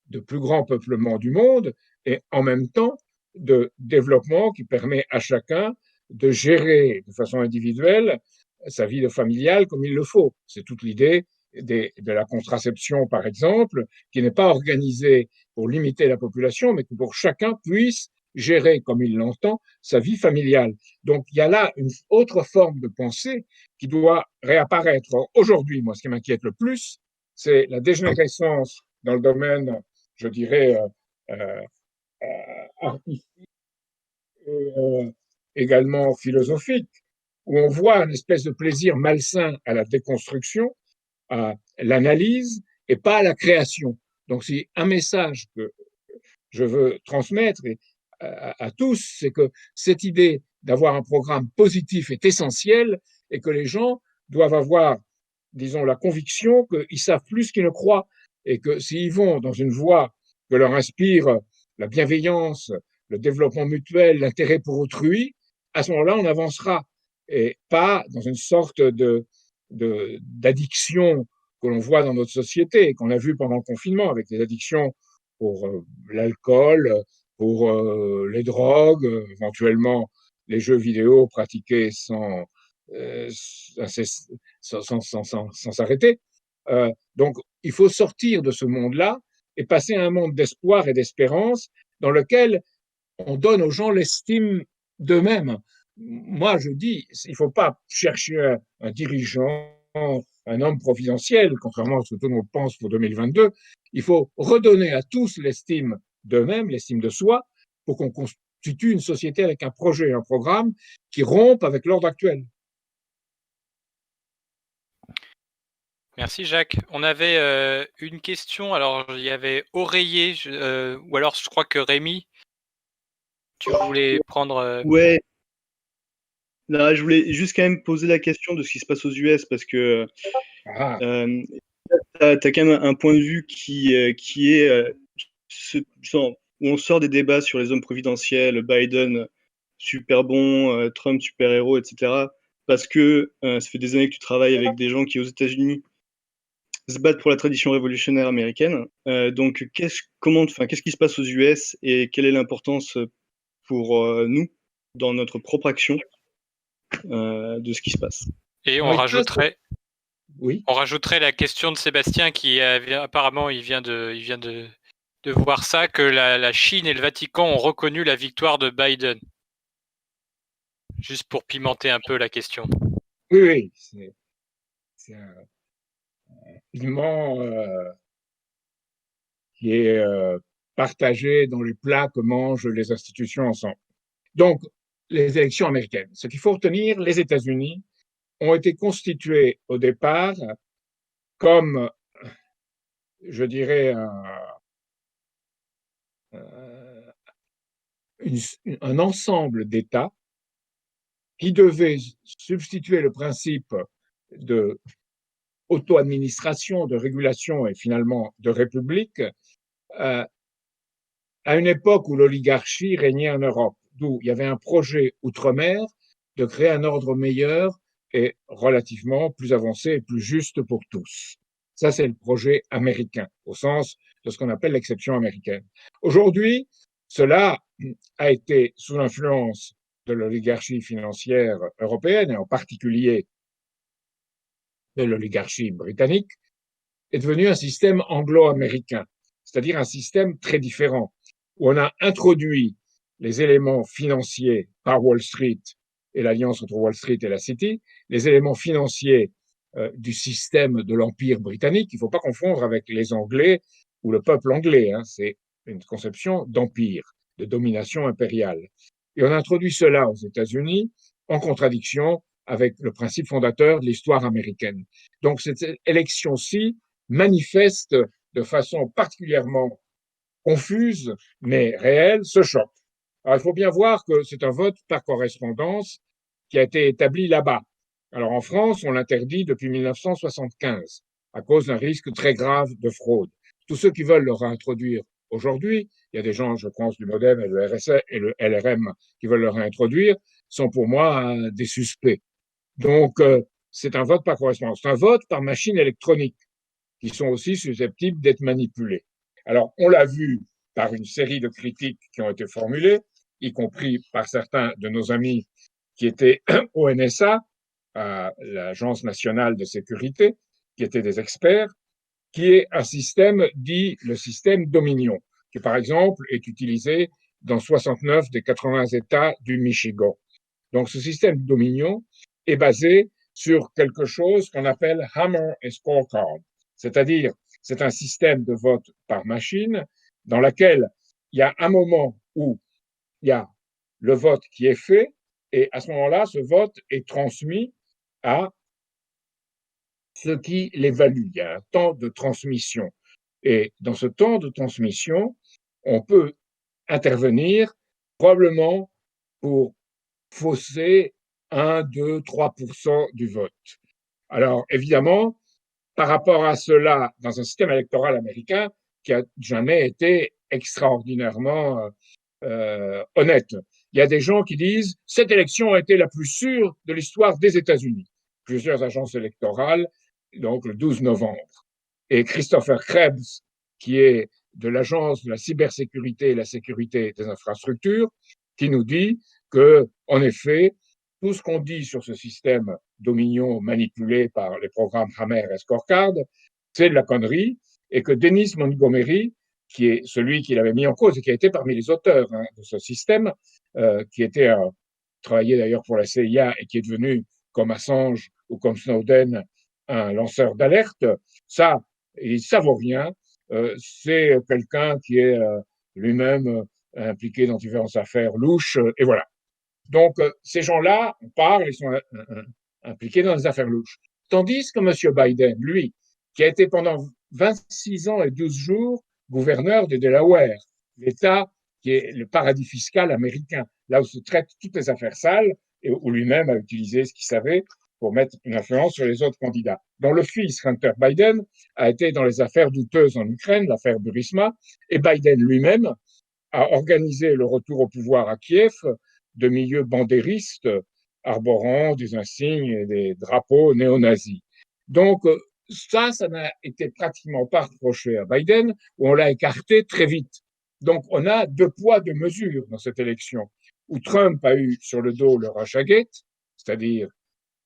de plus grand peuplement du monde et en même temps de développement qui permet à chacun de gérer de façon individuelle sa vie familiale comme il le faut. C'est toute l'idée de la contraception, par exemple, qui n'est pas organisée pour limiter la population, mais que pour chacun puisse gérer comme il l'entend sa vie familiale. Donc il y a là une autre forme de pensée qui doit réapparaître. Aujourd'hui, moi, ce qui m'inquiète le plus, c'est la dégénérescence dans le domaine, je dirais, artistique et également philosophique où on voit une espèce de plaisir malsain à la déconstruction, à l'analyse et pas à la création. Donc, c'est un message que je veux transmettre à tous, c'est que cette idée d'avoir un programme positif est essentielle et que les gens doivent avoir, disons, la conviction qu'ils savent plus qu'ils ne croient et que s'ils vont dans une voie que leur inspire la bienveillance, le développement mutuel, l'intérêt pour autrui, à ce moment-là, on avancera et pas dans une sorte d'addiction que l'on voit dans notre société et qu'on a vu pendant le confinement avec des addictions pour l'alcool, pour les drogues, éventuellement les jeux vidéo pratiqués sans s'arrêter. Donc, il faut sortir de ce monde-là et passer à un monde d'espoir et d'espérance dans lequel on donne aux gens l'estime d'eux-mêmes. Moi, je dis, il ne faut pas chercher un dirigeant, un homme providentiel, contrairement à ce que tout le monde pense pour 2022. Il faut redonner à tous l'estime d'eux-mêmes, l'estime de soi, pour qu'on constitue une société avec un projet, un programme qui rompe avec l'ordre actuel. Merci Jacques. On avait une question, alors il y avait Oreiller, ou alors je crois que Rémi, tu voulais prendre... Ouais. Là, je voulais juste quand même poser la question de ce qui se passe aux US parce que t'as quand même un point de vue qui est où on sort des débats sur les hommes providentiels, Biden super bon, Trump super héros, etc. Parce que ça fait des années que tu travailles avec des gens qui aux États-Unis se battent pour la tradition révolutionnaire américaine. Donc qu'est-ce qui se passe aux US et quelle est l'importance pour nous dans notre propre action de ce qui se passe. Et on rajouterait la question de Sébastien qui apparemment il vient de voir ça, que la Chine et le Vatican ont reconnu la victoire de Biden. Juste pour pimenter un peu la question. Oui, c'est un piment qui est partagé dans les plats que mangent les institutions ensemble. Donc, les élections américaines. Ce qu'il faut retenir, les États-Unis ont été constitués au départ comme, je dirais, un ensemble d'États qui devaient substituer le principe de auto-administration, de régulation et finalement de république à une époque où l'oligarchie régnait en Europe, d'où il y avait un projet outre-mer de créer un ordre meilleur et relativement plus avancé et plus juste pour tous. Ça, c'est le projet américain, au sens de ce qu'on appelle l'exception américaine. Aujourd'hui, cela a été sous l'influence de l'oligarchie financière européenne, et en particulier de l'oligarchie britannique, est devenu un système anglo-américain, c'est-à-dire un système très différent, où on a introduit les éléments financiers par Wall Street et l'alliance entre Wall Street et la City, les éléments financiers du système de l'Empire britannique. Il ne faut pas confondre avec les Anglais ou le peuple anglais. C'est une conception d'empire, de domination impériale. Et on a introduit cela aux États-Unis en contradiction avec le principe fondateur de l'histoire américaine. Donc cette élection-ci manifeste de façon particulièrement confuse, mais réelle, ce choc. Alors, il faut bien voir que c'est un vote par correspondance qui a été établi là-bas. Alors, en France, on l'interdit depuis 1975 à cause d'un risque très grave de fraude. Tous ceux qui veulent le réintroduire aujourd'hui, il y a des gens, je pense, du MoDem et le RSA et le LRM qui veulent le réintroduire, sont pour moi des suspects. Donc, c'est un vote par correspondance. C'est un vote par machine électronique qui sont aussi susceptibles d'être manipulés. Alors, on l'a vu par une série de critiques qui ont été formulées, y compris par certains de nos amis qui étaient au NSA, à l'Agence nationale de sécurité, qui étaient des experts, qui est un système dit le système Dominion, qui par exemple est utilisé dans 69 des 80 États du Michigan. Donc ce système Dominion est basé sur quelque chose qu'on appelle Hammer et Scorecard, c'est-à-dire c'est un système de vote par machine dans lequel il y a un moment où il y a le vote qui est fait Et à ce moment-là, ce vote est transmis à ceux qui l'évaluent. Il y a un temps de transmission. Et dans ce temps de transmission, on peut intervenir probablement pour fausser 1, 2, 3% du vote. Alors, évidemment, par rapport à cela, dans un système électoral américain qui a jamais été extraordinairement honnête, il y a des gens qui disent cette élection a été la plus sûre de l'histoire des États-Unis. Plusieurs agences électorales, donc le 12 novembre. Et Christopher Krebs, qui est de l'Agence de la cybersécurité et la sécurité des infrastructures, qui nous dit que, en effet, tout ce qu'on dit sur ce système Dominion manipulé par les programmes Hammer et Scorecard, c'est de la connerie, et que Dennis Montgomery, qui est celui qui l'avait mis en cause et qui a été parmi les auteurs de ce système, qui était travaillé d'ailleurs pour la CIA et qui est devenu, comme Assange ou comme Snowden, un lanceur d'alerte, ça vaut rien. C'est quelqu'un qui est lui-même impliqué dans différentes affaires louches, et voilà. Donc, ces gens-là, on parle, ils sont impliqués dans des affaires louches. Tandis que M. Biden, lui, qui a été pendant 26 ans et 12 jours gouverneur de Delaware, l'État qui est le paradis fiscal américain, là où se traitent toutes les affaires sales, et où lui-même a utilisé ce qu'il savait pour mettre une influence sur les autres candidats. Dont le fils, Hunter Biden, a été dans les affaires douteuses en Ukraine, l'affaire Burisma, et Biden lui-même a organisé le retour au pouvoir à Kiev de milieux bandéristes arborant des insignes et des drapeaux néo-nazis. Donc, ça n'a été pratiquement pas reproché à Biden, où on l'a écarté très vite. Donc, on a 2 poids, 2 mesures dans cette élection, où Trump a eu sur le dos le Russiagate, c'est-à-dire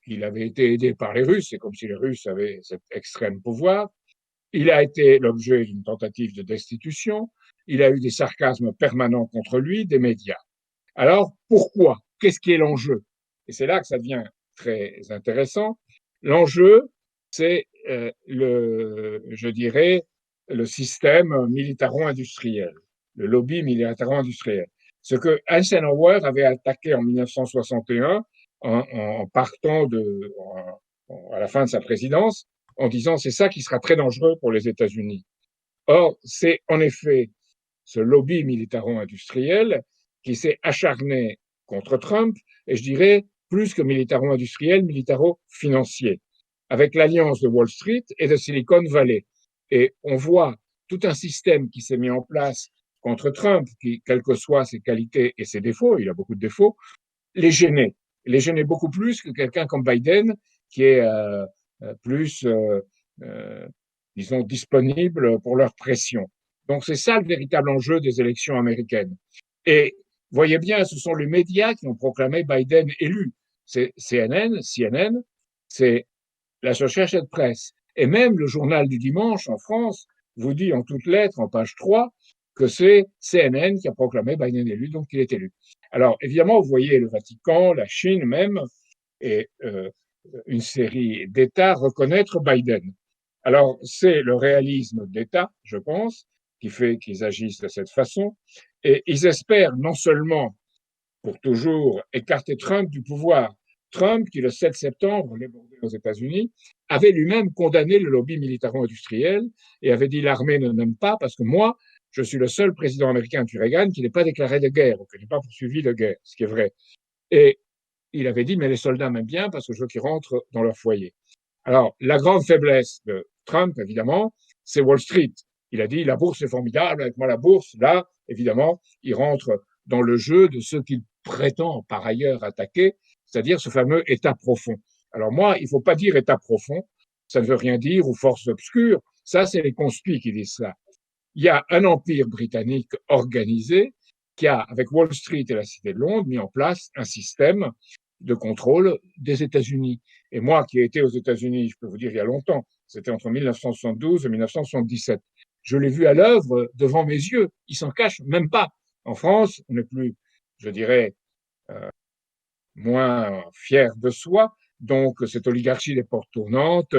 qu'il avait été aidé par les Russes, c'est comme si les Russes avaient cet extrême pouvoir. Il a été l'objet d'une tentative de destitution. Il a eu des sarcasmes permanents contre lui, des médias. Alors, pourquoi? Qu'est-ce qui est l'enjeu? Et c'est là que ça devient très intéressant. L'enjeu, c'est je dirais, le système militaro-industriel, le lobby militaro-industriel. Ce que Eisenhower avait attaqué en 1961 en partant à la fin de sa présidence, en disant c'est ça qui sera très dangereux pour les États-Unis. Or, c'est en effet ce lobby militaro-industriel qui s'est acharné contre Trump, et je dirais plus que militaro-industriel, militaro-financier, avec l'alliance de Wall Street et de Silicon Valley. Et on voit tout un système qui s'est mis en place contre Trump, qui, quelles que soient ses qualités et ses défauts, il a beaucoup de défauts, les gênait beaucoup plus que quelqu'un comme Biden, qui est plus, disons, disponible pour leur pression. Donc, c'est ça le véritable enjeu des élections américaines. Et voyez bien, ce sont les médias qui ont proclamé Biden élu. C'est CNN, c'est l'Associated Press. Et même le journal du dimanche en France vous dit en toutes lettres, en page 3, que c'est CNN qui a proclamé Biden élu, donc il est élu. Alors, évidemment, vous voyez le Vatican, la Chine même, et une série d'États reconnaître Biden. Alors, c'est le réalisme d'État, je pense, qui fait qu'ils agissent de cette façon, et ils espèrent non seulement pour toujours écarter Trump du pouvoir. Trump, qui le 7 septembre, les aux États-Unis, avait lui-même condamné le lobby militaro-industriel et avait dit l'armée ne m'aime pas parce que moi, je suis le seul président américain depuis Reagan qui n'est pas déclaré de guerre ou qui n'est pas poursuivi de guerre, ce qui est vrai. Et il avait dit, mais les soldats m'aiment bien parce que je veux qu'ils rentrent dans leur foyer. Alors, la grande faiblesse de Trump, évidemment, c'est Wall Street. Il a dit, la bourse est formidable, avec moi la bourse, là, évidemment, il rentre dans le jeu de ceux qu'il prétend par ailleurs attaquer, c'est-à-dire ce fameux État profond. Alors moi, il ne faut pas dire État profond, ça ne veut rien dire, ou force obscure, ça c'est les conspires qui disent ça. Il y a un empire britannique organisé qui a, avec Wall Street et la Cité de Londres, mis en place un système de contrôle des États-Unis. Et moi, qui ai été aux États-Unis, je peux vous dire, il y a longtemps, c'était entre 1972 et 1977, je l'ai vu à l'œuvre devant mes yeux. Il s'en cache même pas. En France, on n'est plus, je dirais, moins fier de soi. Donc, cette oligarchie des portes tournantes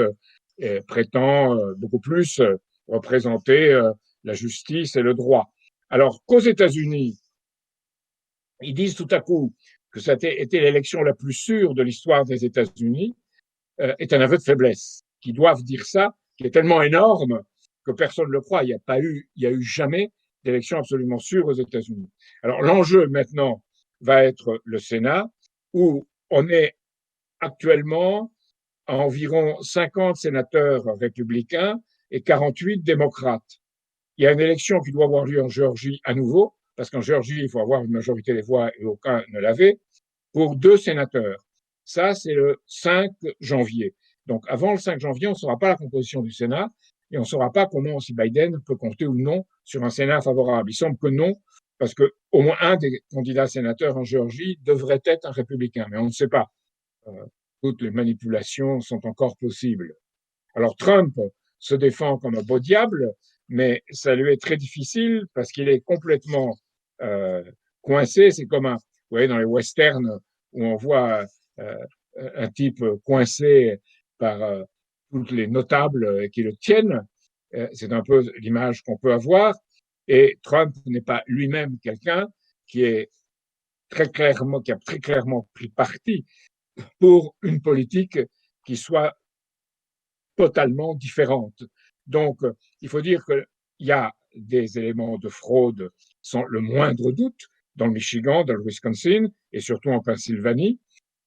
prétend beaucoup plus représenter la justice et le droit. Alors qu'aux États-Unis, ils disent tout à coup, que ça a été l'élection la plus sûre de l'histoire des États-Unis, est un aveu de faiblesse. Qui doivent dire ça, qui est tellement énorme que personne ne le croit. Il y a eu jamais d'élection absolument sûre aux États-Unis. Alors l'enjeu maintenant va être le Sénat, où on est actuellement à environ 50 sénateurs républicains et 48 démocrates. Il y a une élection qui doit avoir lieu en Géorgie à nouveau, parce qu'en Géorgie, il faut avoir une majorité des voix et aucun ne l'avait, pour 2 sénateurs. Ça, c'est le 5 janvier. Donc, avant le 5 janvier, on ne saura pas la composition du Sénat et on ne saura pas comment, si Biden peut compter ou non sur un Sénat favorable. Il semble que non, parce que au moins un des candidats sénateurs en Géorgie devrait être un républicain, mais on ne sait pas. Toutes les manipulations sont encore possibles. Alors, Trump se défend comme un beau diable, mais ça lui est très difficile parce qu'il est complètement coincé. C'est comme vous voyez, dans les westerns où on voit un type coincé par toutes les notables qui le tiennent. C'est un peu l'image qu'on peut avoir. Et Trump n'est pas lui-même quelqu'un qui a très clairement pris parti pour une politique qui soit totalement différente. Donc, il faut dire qu'il y a des éléments de fraude sans le moindre doute dans le Michigan, dans le Wisconsin et surtout en Pennsylvanie,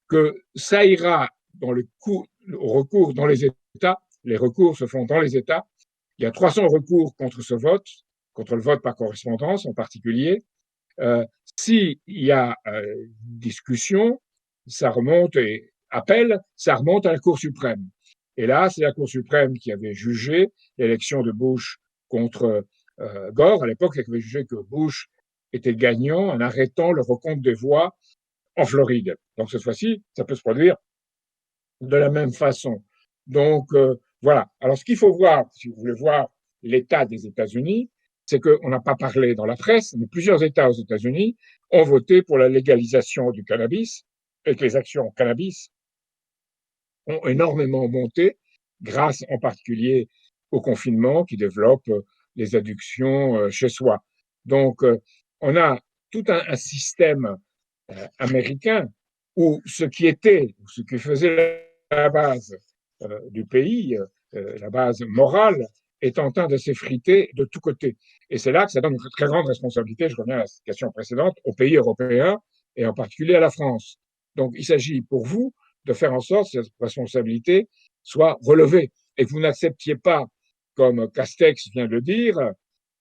que ça ira dans le recours dans les États. Les recours se font dans les États. Il y a 300 recours contre ce vote, contre le vote par correspondance en particulier. S'il y a discussion, ça remonte et appel, ça remonte à la Cour suprême. Et là, c'est la Cour suprême qui avait jugé l'élection de Bush contre Gore. À l'époque, elle avait jugé que Bush était gagnant en arrêtant le recompte des voix en Floride. Donc, cette fois-ci, ça peut se produire de la même façon. Donc, voilà. Alors, ce qu'il faut voir, si vous voulez voir l'état des États-Unis, c'est qu'on n'a pas parlé dans la presse, mais plusieurs États aux États-Unis ont voté pour la légalisation du cannabis et que les actions en cannabis ont énormément monté grâce en particulier au confinement qui développe les addictions chez soi. Donc, on a tout un système américain où ce qui faisait la base du pays, la base morale, est en train de s'effriter de tous côtés. Et c'est là que ça donne une très grande responsabilité, je reviens à la question précédente, aux pays européens et en particulier à la France. Donc, il s'agit pour vous de faire en sorte que cette responsabilité soit relevée et que vous n'acceptiez pas, comme Castex vient de le dire,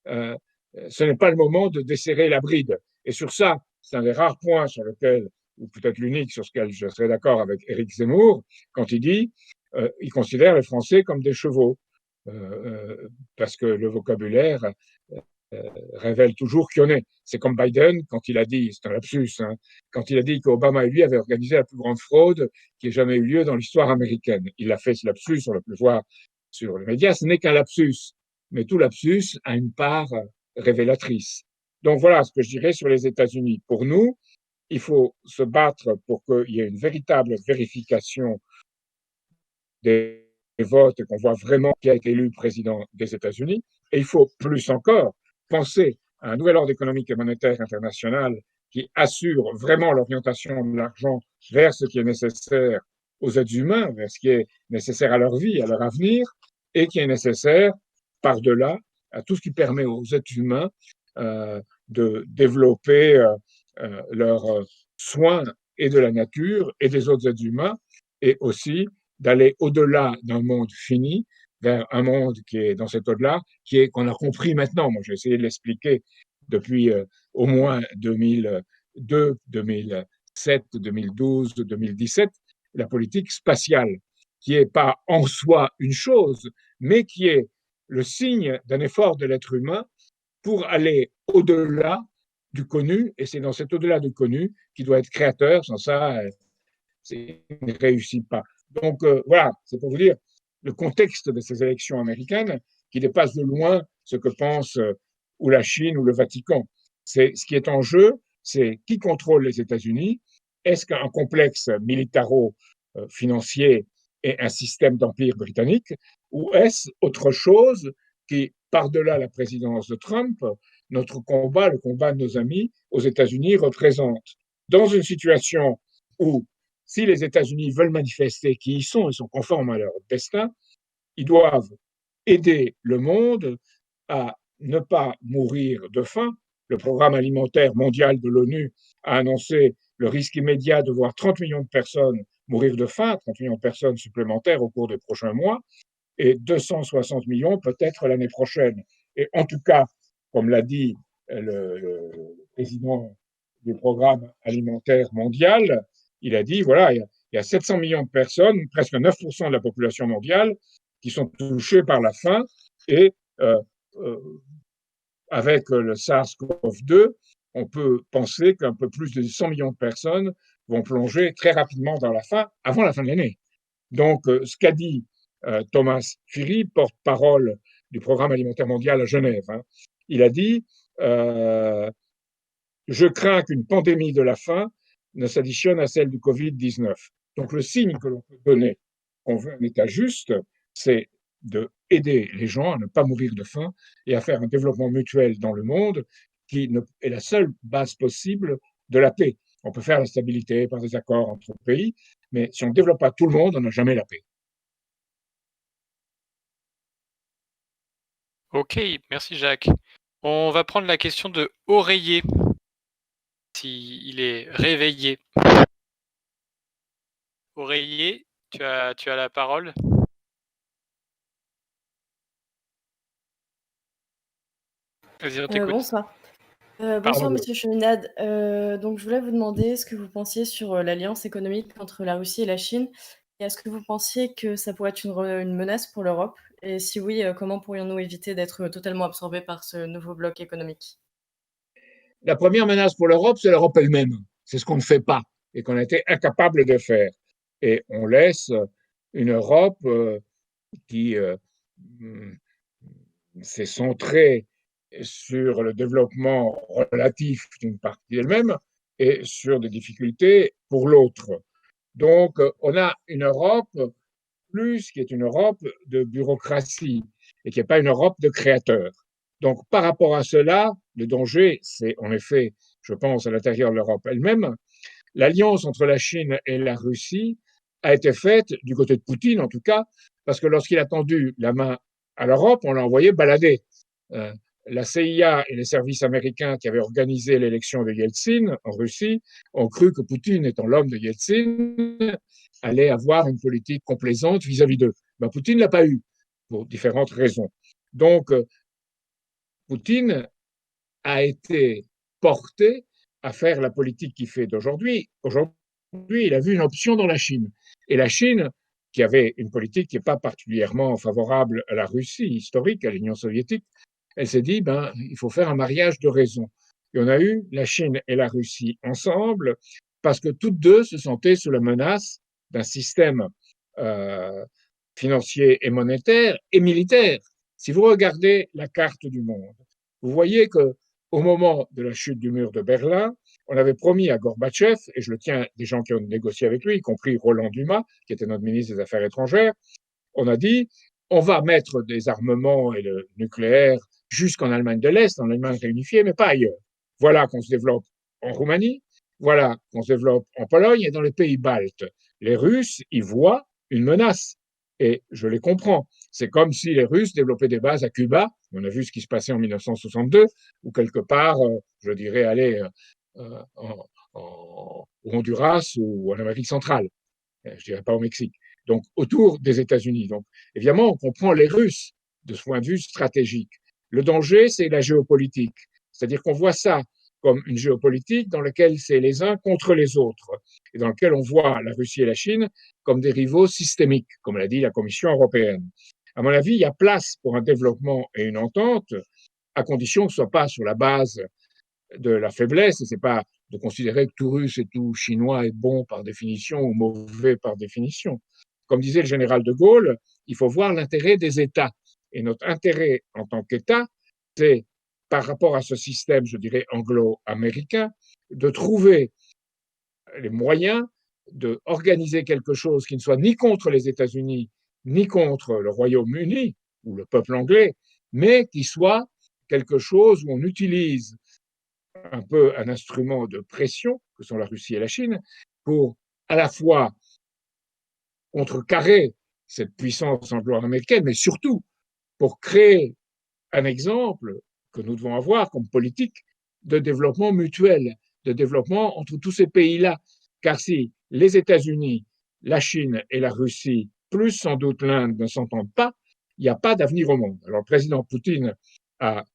ce n'est pas le moment de desserrer la bride. Et sur ça, c'est un des rares points sur lequel, ou peut-être l'unique sur lequel je serais d'accord avec Éric Zemmour, quand il dit il considère les Français comme des chevaux, parce que le vocabulaire révèle toujours qui on est. C'est comme Biden, quand il a dit, c'est un lapsus, hein, quand il a dit qu'Obama et lui avaient organisé la plus grande fraude qui ait jamais eu lieu dans l'histoire américaine. Il a fait ce lapsus, on l'a pu voir sur les médias, ce n'est qu'un lapsus, mais tout lapsus a une part révélatrice. Donc voilà ce que je dirais sur les États-Unis. Pour nous, il faut se battre pour qu'il y ait une véritable vérification des votes et qu'on voit vraiment qui a été élu président des États-Unis. Et il faut plus encore penser à un nouvel ordre économique et monétaire international qui assure vraiment l'orientation de l'argent vers ce qui est nécessaire aux êtres humains, vers ce qui est nécessaire à leur vie, à leur avenir, et qui est nécessaire par-delà à tout ce qui permet aux êtres humains de développer leurs soins et de la nature et des autres êtres humains, et aussi d'aller au-delà d'un monde fini vers un monde qui est dans cet au-delà, qu'on a compris maintenant. Moi, j'ai essayé de l'expliquer depuis au moins 2002, 2007, 2012, 2017, la politique spatiale, qui n'est pas en soi une chose, mais qui est le signe d'un effort de l'être humain pour aller au-delà du connu, et c'est dans cet au-delà du connu qu'il doit être créateur, sans ça, il ne réussit pas. Donc voilà, c'est pour vous dire le contexte de ces élections américaines qui dépasse de loin ce que pense ou la Chine ou le Vatican. Ce qui est en jeu, c'est qui contrôle les États-Unis. Est-ce qu'un complexe militaro-financier et un système d'empire britannique, ou est-ce autre chose qui, par-delà la présidence de Trump, notre combat, le combat de nos amis aux États-Unis représente? dans une situation où, si les États-Unis veulent manifester qu'ils y sont, ils sont conformes à leur destin, ils doivent aider le monde à ne pas mourir de faim. Le programme alimentaire mondial de l'ONU a annoncé le risque immédiat de voir 30 millions de personnes mourir de faim, 30 millions de personnes supplémentaires au cours des prochains mois, et 260 millions peut-être l'année prochaine. Et en tout cas, comme l'a dit le président du programme alimentaire mondial, il a dit, voilà, il y a 700 millions de personnes, presque 9% de la population mondiale, qui sont touchées par la faim, et avec le SARS-CoV-2, on peut penser qu'un peu plus de 100 millions de personnes vont plonger très rapidement dans la faim avant la fin de l'année. Donc, ce qu'a dit Thomas Fury, porte-parole du Programme alimentaire mondial à Genève, il a dit je crains qu'une pandémie de la faim ne s'additionne à celle du Covid-19. Donc, le signe que l'on peut donner qu'on veut un État juste, c'est d'aider les gens à ne pas mourir de faim et à faire un développement mutuel dans le monde qui est la seule base possible de la paix. On peut faire la stabilité par des accords entre pays, mais si on ne développe pas tout le monde, on n'a jamais la paix. Ok, merci Jacques. On va prendre la question de Oreiller, s'il est réveillé. Oreiller, tu as la parole. Bonsoir. Bonsoir, Monsieur Cheminade. Donc, je voulais vous demander ce que vous pensiez sur l'alliance économique entre la Russie et la Chine. Et est-ce que vous pensiez que ça pourrait être une menace pour l'Europe? Et si oui, comment pourrions-nous éviter d'être totalement absorbés par ce nouveau bloc économique? La première menace pour l'Europe, c'est l'Europe elle-même. C'est ce qu'on ne fait pas et qu'on a été incapable de faire. Et on laisse une Europe qui s'est centrée sur le développement relatif d'une partie d'elle-même et sur des difficultés pour l'autre. Donc, on a une Europe qui est une Europe de bureaucratie et qui n'est pas une Europe de créateurs. Donc, par rapport à cela, le danger, c'est en effet, je pense, à l'intérieur de l'Europe elle-même. L'alliance entre la Chine et la Russie a été faite, du côté de Poutine en tout cas, parce que lorsqu'il a tendu la main à l'Europe, on l'a envoyé balader. La CIA et les services américains qui avaient organisé l'élection de Yeltsin en Russie ont cru que Poutine, étant l'homme de Yeltsin, allait avoir une politique complaisante vis-à-vis d'eux. Ben, Poutine ne l'a pas eu, pour différentes raisons. Donc, Poutine a été porté à faire la politique qu'il fait d'aujourd'hui. Aujourd'hui, il a vu une option dans la Chine. Et la Chine, qui avait une politique qui n'est pas particulièrement favorable à la Russie historique, à l'Union soviétique, elle s'est dit, il faut faire un mariage de raison. Et on a eu la Chine et la Russie ensemble parce que toutes deux se sentaient sous la menace d'un système financier et monétaire et militaire. Si vous regardez la carte du monde, vous voyez que au moment de la chute du mur de Berlin, on avait promis à Gorbatchev, et je le tiens des gens qui ont négocié avec lui, y compris Roland Dumas, qui était notre ministre des Affaires étrangères, on a dit on va mettre des armements et le nucléaire jusqu'en Allemagne de l'Est, en Allemagne réunifiée, mais pas ailleurs. Voilà qu'on se développe en Roumanie, voilà qu'on se développe en Pologne et dans les pays baltes. Les Russes y voient une menace. Et je les comprends. C'est comme si les Russes développaient des bases à Cuba. On a vu ce qui se passait en 1962, ou quelque part, je dirais, aller au Honduras ou en Amérique centrale. Je dirais pas au Mexique. Donc, autour des États-Unis. Donc, évidemment, on comprend les Russes de ce point de vue stratégique. Le danger, c'est la géopolitique. C'est-à-dire qu'on voit ça comme une géopolitique dans laquelle c'est les uns contre les autres et dans laquelle on voit la Russie et la Chine comme des rivaux systémiques, comme l'a dit la Commission européenne. À mon avis, il y a place pour un développement et une entente, à condition que ce ne soit pas sur la base de la faiblesse, et ce n'est pas de considérer que tout Russe et tout Chinois est bon par définition ou mauvais par définition. Comme disait le général de Gaulle, il faut voir l'intérêt des États. Et notre intérêt en tant qu'État, c'est, par rapport à ce système, je dirais, anglo-américain, de trouver les moyens d'organiser quelque chose qui ne soit ni contre les États-Unis, ni contre le Royaume-Uni ou le peuple anglais, mais qui soit quelque chose où on utilise un peu un instrument de pression, que que sont la Russie et la Chine, pour à la fois contrecarrer cette puissance anglo-américaine, mais surtout pour créer un exemple que nous devons avoir comme politique de développement mutuel, de développement entre tous ces pays-là. Car si les États-Unis, la Chine et la Russie, plus sans doute l'Inde, ne s'entendent pas, il n'y a pas d'avenir au monde. Alors, le président Poutine a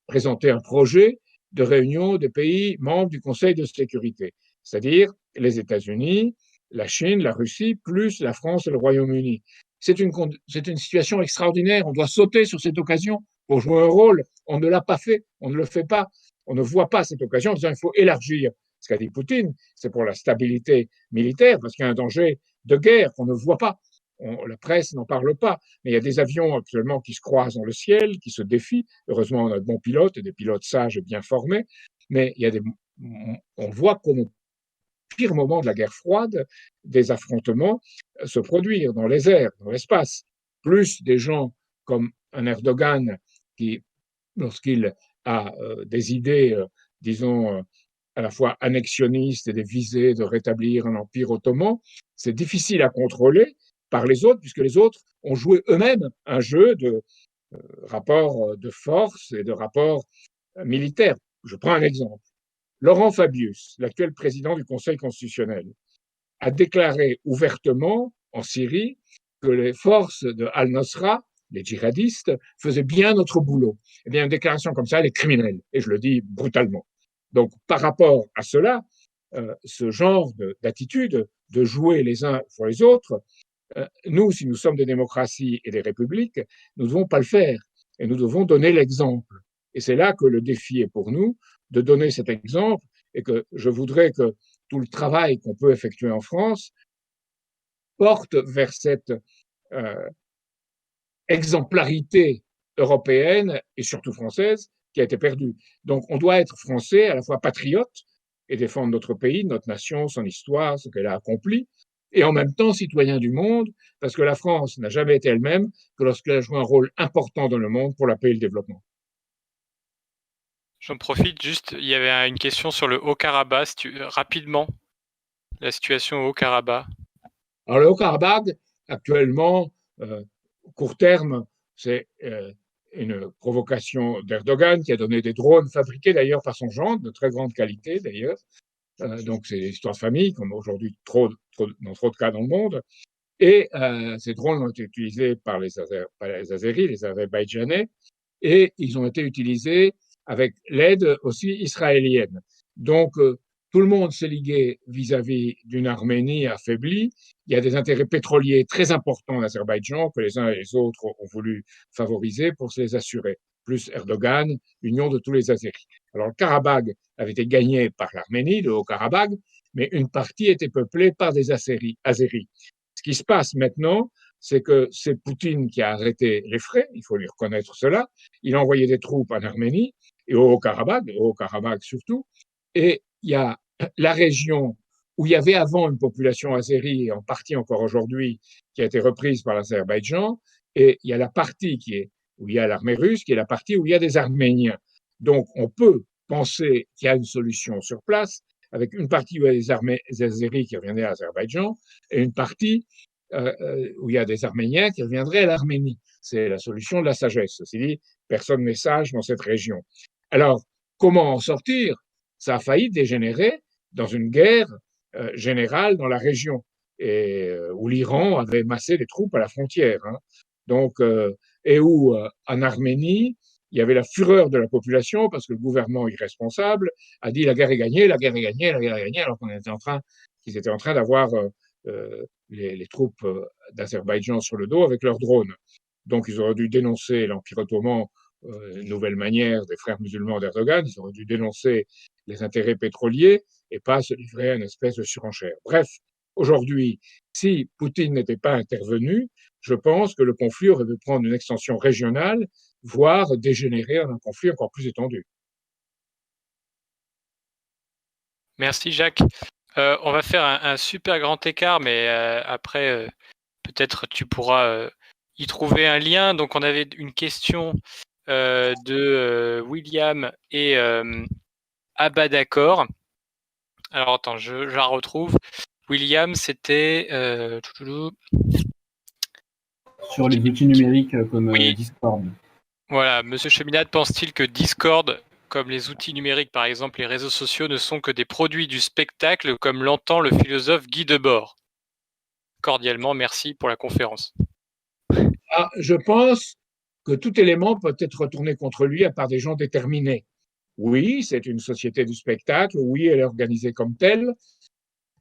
présenté un projet de réunion des pays membres du Conseil de sécurité, c'est-à-dire les États-Unis, la Chine, la Russie, plus la France et le Royaume-Uni. C'est une situation extraordinaire. On doit sauter sur cette occasion pour jouer un rôle. On ne l'a pas fait, on ne le fait pas. On ne voit pas cette occasion en disant qu'il faut élargir. Ce qu'a dit Poutine, c'est pour la stabilité militaire, parce qu'il y a un danger de guerre qu'on ne voit pas. La presse n'en parle pas, mais il y a des avions actuellement qui se croisent dans le ciel, qui se défient. Heureusement, on a de bons pilotes et des pilotes sages et bien formés, mais on voit qu'au pire moment de la guerre froide, des affrontements se produire dans les airs, dans l'espace. Plus des gens comme un Erdogan qui, lorsqu'il a des idées, disons, à la fois annexionnistes et des visées de rétablir un empire ottoman, c'est difficile à contrôler par les autres, puisque les autres ont joué eux-mêmes un jeu de rapport de force et de rapport militaire. Je prends un exemple. Laurent Fabius, l'actuel président du Conseil constitutionnel, a déclaré ouvertement en Syrie que les forces de Al-Nosra, les djihadistes, faisaient bien notre boulot. Eh bien, une déclaration comme ça, elle est criminelle, et je le dis brutalement. Donc, par rapport à cela, ce genre d'attitude, de jouer les uns pour les autres, nous, si nous sommes des démocraties et des républiques, nous ne devons pas le faire, et nous devons donner l'exemple. Et c'est là que le défi est pour nous, de donner cet exemple, et que je voudrais que tout le travail qu'on peut effectuer en France porte vers cette exemplarité européenne et surtout française qui a été perdue. Donc on doit être français, à la fois patriote et défendre notre pays, notre nation, son histoire, ce qu'elle a accompli, et en même temps citoyen du monde, parce que la France n'a jamais été elle-même que lorsqu'elle a joué un rôle important dans le monde pour la paix et le développement. J'en profite juste, il y avait une question sur le Haut-Karabakh, rapidement, la situation au Haut-Karabakh. Alors le Haut-Karabakh, actuellement, court terme, c'est une provocation d'Erdogan qui a donné des drones fabriqués d'ailleurs par son gendre, de très grande qualité d'ailleurs. Donc c'est l'histoire de famille, comme aujourd'hui dans trop de cas dans le monde. Et ces drones ont été utilisés par les Azéris, les Azerbaïdjanais, et ils ont été utilisés avec l'aide aussi israélienne. Donc, tout le monde s'est ligué vis-à-vis d'une Arménie affaiblie. Il y a des intérêts pétroliers très importants en Azerbaïdjan que les uns et les autres ont voulu favoriser pour se les assurer. Plus Erdogan, l'union de tous les Azéris. Alors, le Karabakh avait été gagné par l'Arménie, le Haut-Karabakh, mais une partie était peuplée par des Azéris. Ce qui se passe maintenant, c'est que c'est Poutine qui a arrêté les frais, il faut lui reconnaître cela. Il a envoyé des troupes en Arménie et au Haut-Karabakh surtout, et il y a la région où il y avait avant une population azérie, et en partie encore aujourd'hui, qui a été reprise par l'Azerbaïdjan, et il y a la partie où il y a l'armée russe, qui est la partie où il y a des Arméniens. Donc on peut penser qu'il y a une solution sur place, avec une partie où il y a des Azéris qui reviendraient à l'Azerbaïdjan, et une partie où il y a des Arméniens qui reviendraient à l'Arménie. C'est la solution de la sagesse. Ceci dit, personne n'est sage dans cette région. Alors, comment en sortir? Ça a failli dégénérer dans une guerre générale dans la région, et où l'Iran avait massé des troupes à la frontière. Hein. Donc, et où, en Arménie, il y avait la fureur de la population parce que le gouvernement irresponsable a dit la guerre est gagnée, la guerre est gagnée, la guerre est gagnée, alors qu'ils étaient en train d'avoir les troupes d'Azerbaïdjan sur le dos avec leurs drones. Donc, ils auraient dû dénoncer l'Empire ottoman, une nouvelle manière des frères musulmans d'Erdogan, ils auraient dû dénoncer les intérêts pétroliers et pas se livrer à une espèce de surenchère. Bref, aujourd'hui, si Poutine n'était pas intervenu, je pense que le conflit aurait dû prendre une extension régionale, voire dégénérer en un conflit encore plus étendu. Merci Jacques. On va faire un super grand écart, mais après, peut-être tu pourras y trouver un lien. Donc, on avait une question de William et bah d'accord. Alors attends, je la retrouve. William, c'était sur les outils numériques comme Oui. Discord. Voilà, Monsieur Cheminade pense-t-il que Discord, comme les outils numériques, par exemple les réseaux sociaux, ne sont que des produits du spectacle, comme l'entend le philosophe Guy Debord? Cordialement, merci pour la conférence. Je pense que tout élément peut être retourné contre lui à part des gens déterminés. Oui, c'est une société du spectacle, oui, elle est organisée comme telle,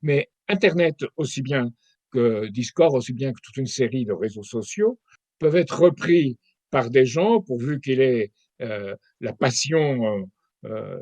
mais Internet, aussi bien que Discord, aussi bien que toute une série de réseaux sociaux, peuvent être repris par des gens, pourvu qu'il ait la passion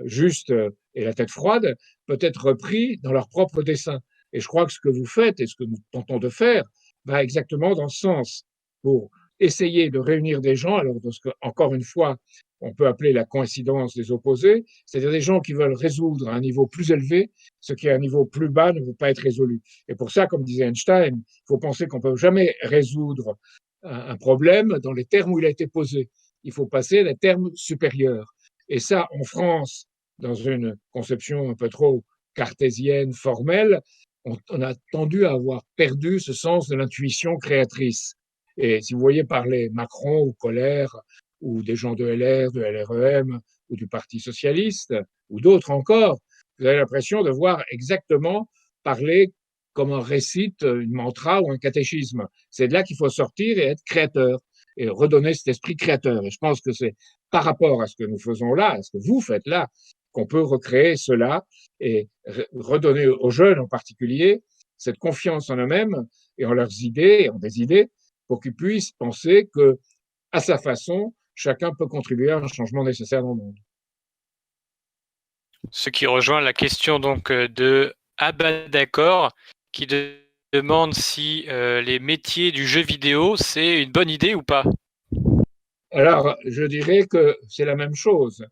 juste et la tête froide, peut être repris dans leur propre dessin. Et je crois que ce que vous faites et ce que nous tentons de faire va exactement dans ce sens, pour essayer de réunir des gens, alors de ce que, encore une fois, on peut appeler la coïncidence des opposés, c'est-à-dire des gens qui veulent résoudre à un niveau plus élevé ce qui est à un niveau plus bas ne peut pas être résolu. Et pour ça, comme disait Einstein, il faut penser qu'on ne peut jamais résoudre un problème dans les termes où il a été posé. Il faut passer à des termes supérieurs. Et ça, en France, dans une conception un peu trop cartésienne, formelle, on a tendu à avoir perdu ce sens de l'intuition créatrice. Et si vous voyez parler Macron ou Colère, ou des gens de LR, de LREM, ou du Parti socialiste, ou d'autres encore, vous avez l'impression de voir exactement parler comme on récite une mantra ou un catéchisme. C'est de là qu'il faut sortir et être créateur et redonner cet esprit créateur. Et je pense que c'est par rapport à ce que nous faisons là, à ce que vous faites là, qu'on peut recréer cela et redonner aux jeunes en particulier cette confiance en eux-mêmes et en leurs idées et en des idées pour qu'ils puissent penser que, à sa façon, chacun peut contribuer à un changement nécessaire dans le monde. Ce qui rejoint la question donc de d'accord, qui demande si les métiers du jeu vidéo, c'est une bonne idée ou pas. Alors, je dirais que c'est la même chose.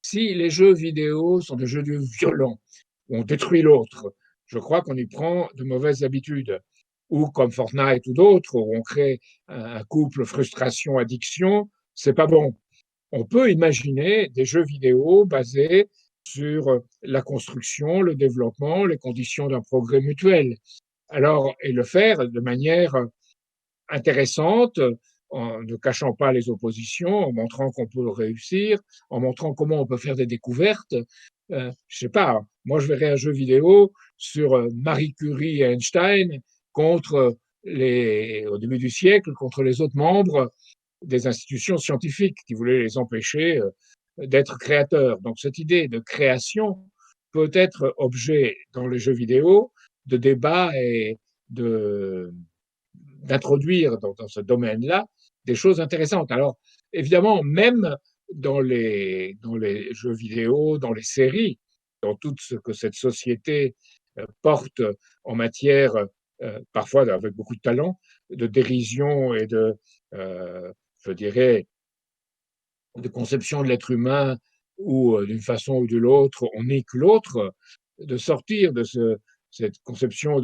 Si les jeux vidéo sont des jeux violents, où on détruit l'autre, je crois qu'on y prend de mauvaises habitudes. Ou comme Fortnite ou d'autres, où on crée un couple frustration-addiction, c'est pas bon. On peut imaginer des jeux vidéo basés sur la construction, le développement, les conditions d'un progrès mutuel. Alors, et le faire de manière intéressante, en ne cachant pas les oppositions, en montrant qu'on peut réussir, en montrant comment on peut faire des découvertes. Je sais pas, moi je verrais un jeu vidéo sur Marie Curie et Einstein contre au début du siècle, contre les autres membres des institutions scientifiques qui voulaient les empêcher d'être créateurs. Donc cette idée de création peut être objet dans les jeux vidéo de débat et d'introduire dans ce domaine-là des choses intéressantes. Alors évidemment, même dans les jeux vidéo, dans les séries, dans tout ce que cette société porte en matière, parfois avec beaucoup de talent, de dérision et je dirais, de conception de l'être humain où, d'une façon ou de l'autre, on n'est que l'autre, de sortir de cette conception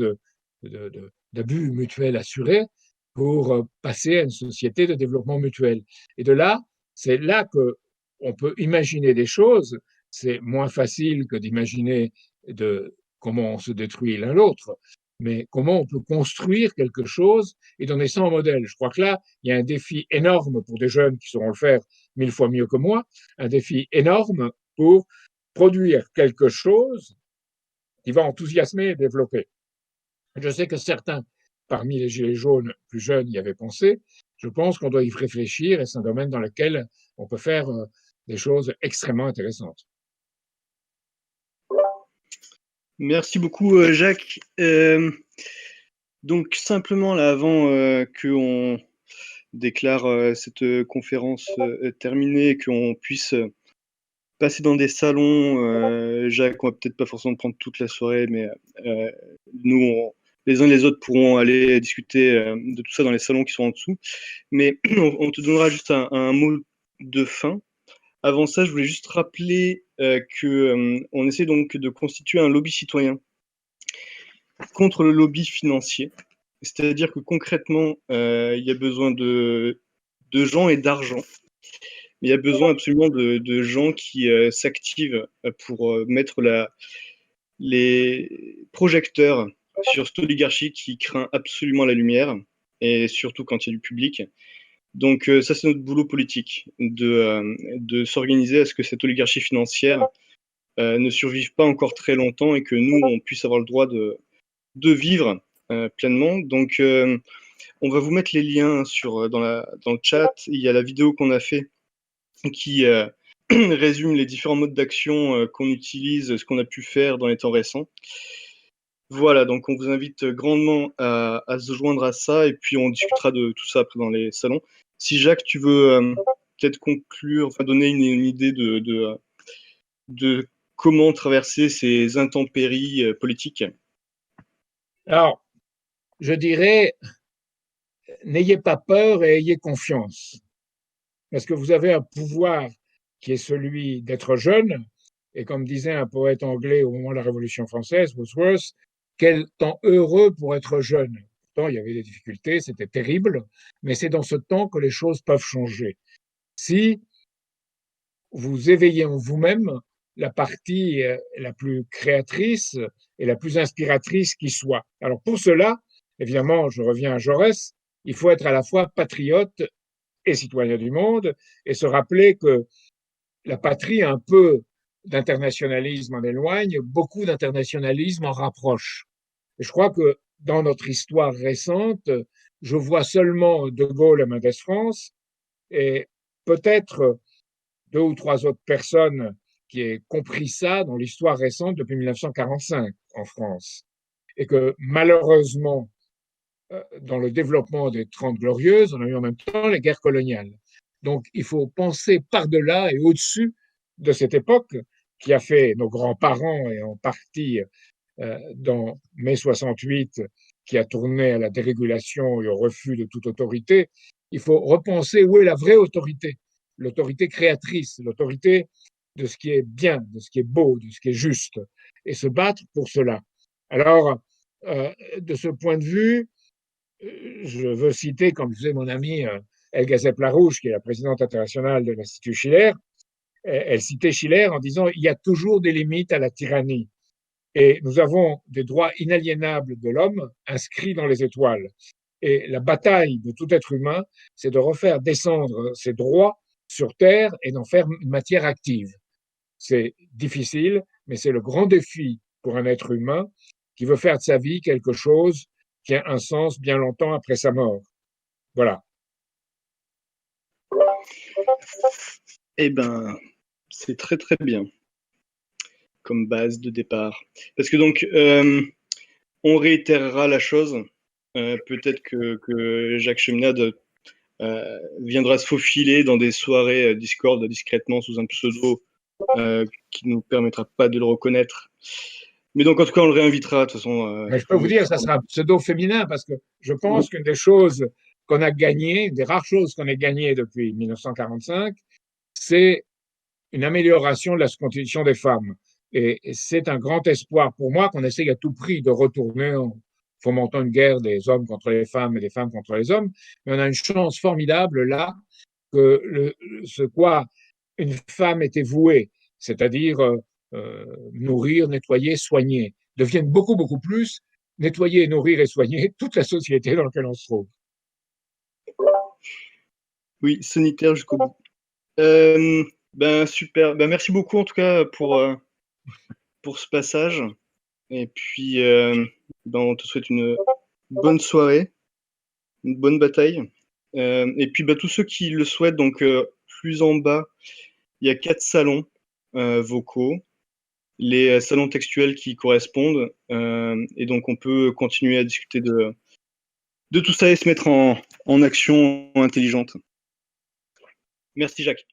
d'abus mutuel assuré pour passer à une société de développement mutuel. Et de là, c'est là qu'on peut imaginer des choses. C'est moins facile que d'imaginer comment on se détruit l'un l'autre, mais comment on peut construire quelque chose et donner ça en modèle. Je crois que là, il y a un défi énorme pour des jeunes qui sauront le faire 1000 fois mieux que moi, un défi énorme pour produire quelque chose qui va enthousiasmer et développer. Je sais que certains, parmi les Gilets jaunes plus jeunes, y avaient pensé. Je pense qu'on doit y réfléchir et c'est un domaine dans lequel on peut faire des choses extrêmement intéressantes. Merci beaucoup, Jacques. Donc, simplement, là, avant qu'on déclare cette conférence terminée, qu'on puisse passer dans des salons, Jacques, on va peut-être pas forcément prendre toute la soirée, mais nous, les uns et les autres pourront aller discuter de tout ça dans les salons qui sont en dessous. Mais on te donnera juste un mot de fin. Avant ça, je voulais juste rappeler qu'on essaie donc de constituer un lobby citoyen contre le lobby financier. C'est-à-dire que concrètement, il y a besoin de gens et d'argent. Mais il y a besoin absolument de gens qui s'activent pour mettre les projecteurs sur cette oligarchie qui craint absolument la lumière, et surtout quand il y a du public. Donc ça, c'est notre boulot politique, de s'organiser à ce que cette oligarchie financière ne survive pas encore très longtemps et que nous, on puisse avoir le droit de vivre pleinement. Donc on va vous mettre les liens dans le chat. Il y a la vidéo qu'on a fait qui résume les différents modes d'action qu'on utilise, ce qu'on a pu faire dans les temps récents. Voilà, donc on vous invite grandement à se joindre à ça, et puis on discutera de tout ça après dans les salons. Si Jacques, tu veux peut-être conclure, enfin donner une idée de comment traverser ces intempéries politiques. Alors, je dirais, n'ayez pas peur et ayez confiance. Parce que vous avez un pouvoir qui est celui d'être jeune. Et comme disait un poète anglais au moment de la Révolution française, Wordsworth, quel temps heureux pour être jeune. Pourtant, il y avait des difficultés, c'était terrible, mais c'est dans ce temps que les choses peuvent changer. Si vous éveillez en vous-même la partie la plus créatrice et la plus inspiratrice qui soit. Alors pour cela, évidemment, je reviens à Jaurès, il faut être à la fois patriote et citoyen du monde et se rappeler que la patrie, un peu d'internationalisme en éloigne, beaucoup d'internationalisme en rapproche. Et je crois que dans notre histoire récente, je vois seulement De Gaulle et Mendès France et peut-être 2 ou 3 autres personnes qui aient compris ça dans l'histoire récente depuis 1945 en France. Et que malheureusement, dans le développement des 30 Glorieuses, on a eu en même temps les guerres coloniales. Donc il faut penser par-delà et au-dessus de cette époque qui a fait nos grands-parents et en partie dans mai 68 qui a tourné à la dérégulation et au refus de toute autorité. Il faut repenser où est la vraie autorité, l'autorité créatrice, l'autorité de ce qui est bien, de ce qui est beau, de ce qui est juste, et se battre pour cela. Alors, de ce point de vue, je veux citer, comme disait mon amie Helga Zepp-Larouche, qui est la présidente internationale de l'Institut Schiller, elle citait Schiller en disant « Il y a toujours des limites à la tyrannie ». Et nous avons des droits inaliénables de l'homme inscrits dans les étoiles. Et la bataille de tout être humain, c'est de refaire descendre ces droits sur Terre et d'en faire une matière active. C'est difficile, mais c'est le grand défi pour un être humain qui veut faire de sa vie quelque chose qui a un sens bien longtemps après sa mort. Voilà. Eh ben, c'est très très bien comme base de départ. Parce que donc, on réitérera la chose. Peut-être que Jacques Cheminade viendra se faufiler dans des soirées Discord discrètement sous un pseudo qui ne nous permettra pas de le reconnaître. Mais donc, en tout cas, on le réinvitera, de toute façon. Mais je peux vous dire, ça sera un pseudo féminin, parce que je pense qu'une des choses qu'on a gagnées, une des rares choses qu'on ait gagnées depuis 1945, c'est une amélioration de la condition des femmes. Et c'est un grand espoir pour moi qu'on essaye à tout prix de retourner en fomentant une guerre des hommes contre les femmes et des femmes contre les hommes. Mais on a une chance formidable là que ce quoi une femme était vouée, c'est-à-dire nourrir, nettoyer, soigner, devienne beaucoup, beaucoup plus nettoyer, nourrir et soigner toute la société dans laquelle on se trouve. Oui, sanitaire jusqu'au bout. Ben super. Ben, merci beaucoup en tout cas pour ce passage. Et puis, ben, on te souhaite une bonne soirée, une bonne bataille. Et puis, ben, tous ceux qui le souhaitent, donc plus en bas, il y a 4 salons vocaux, les salons textuels qui correspondent. Et donc, on peut continuer à discuter de tout ça et se mettre en action intelligente. Merci Jacques.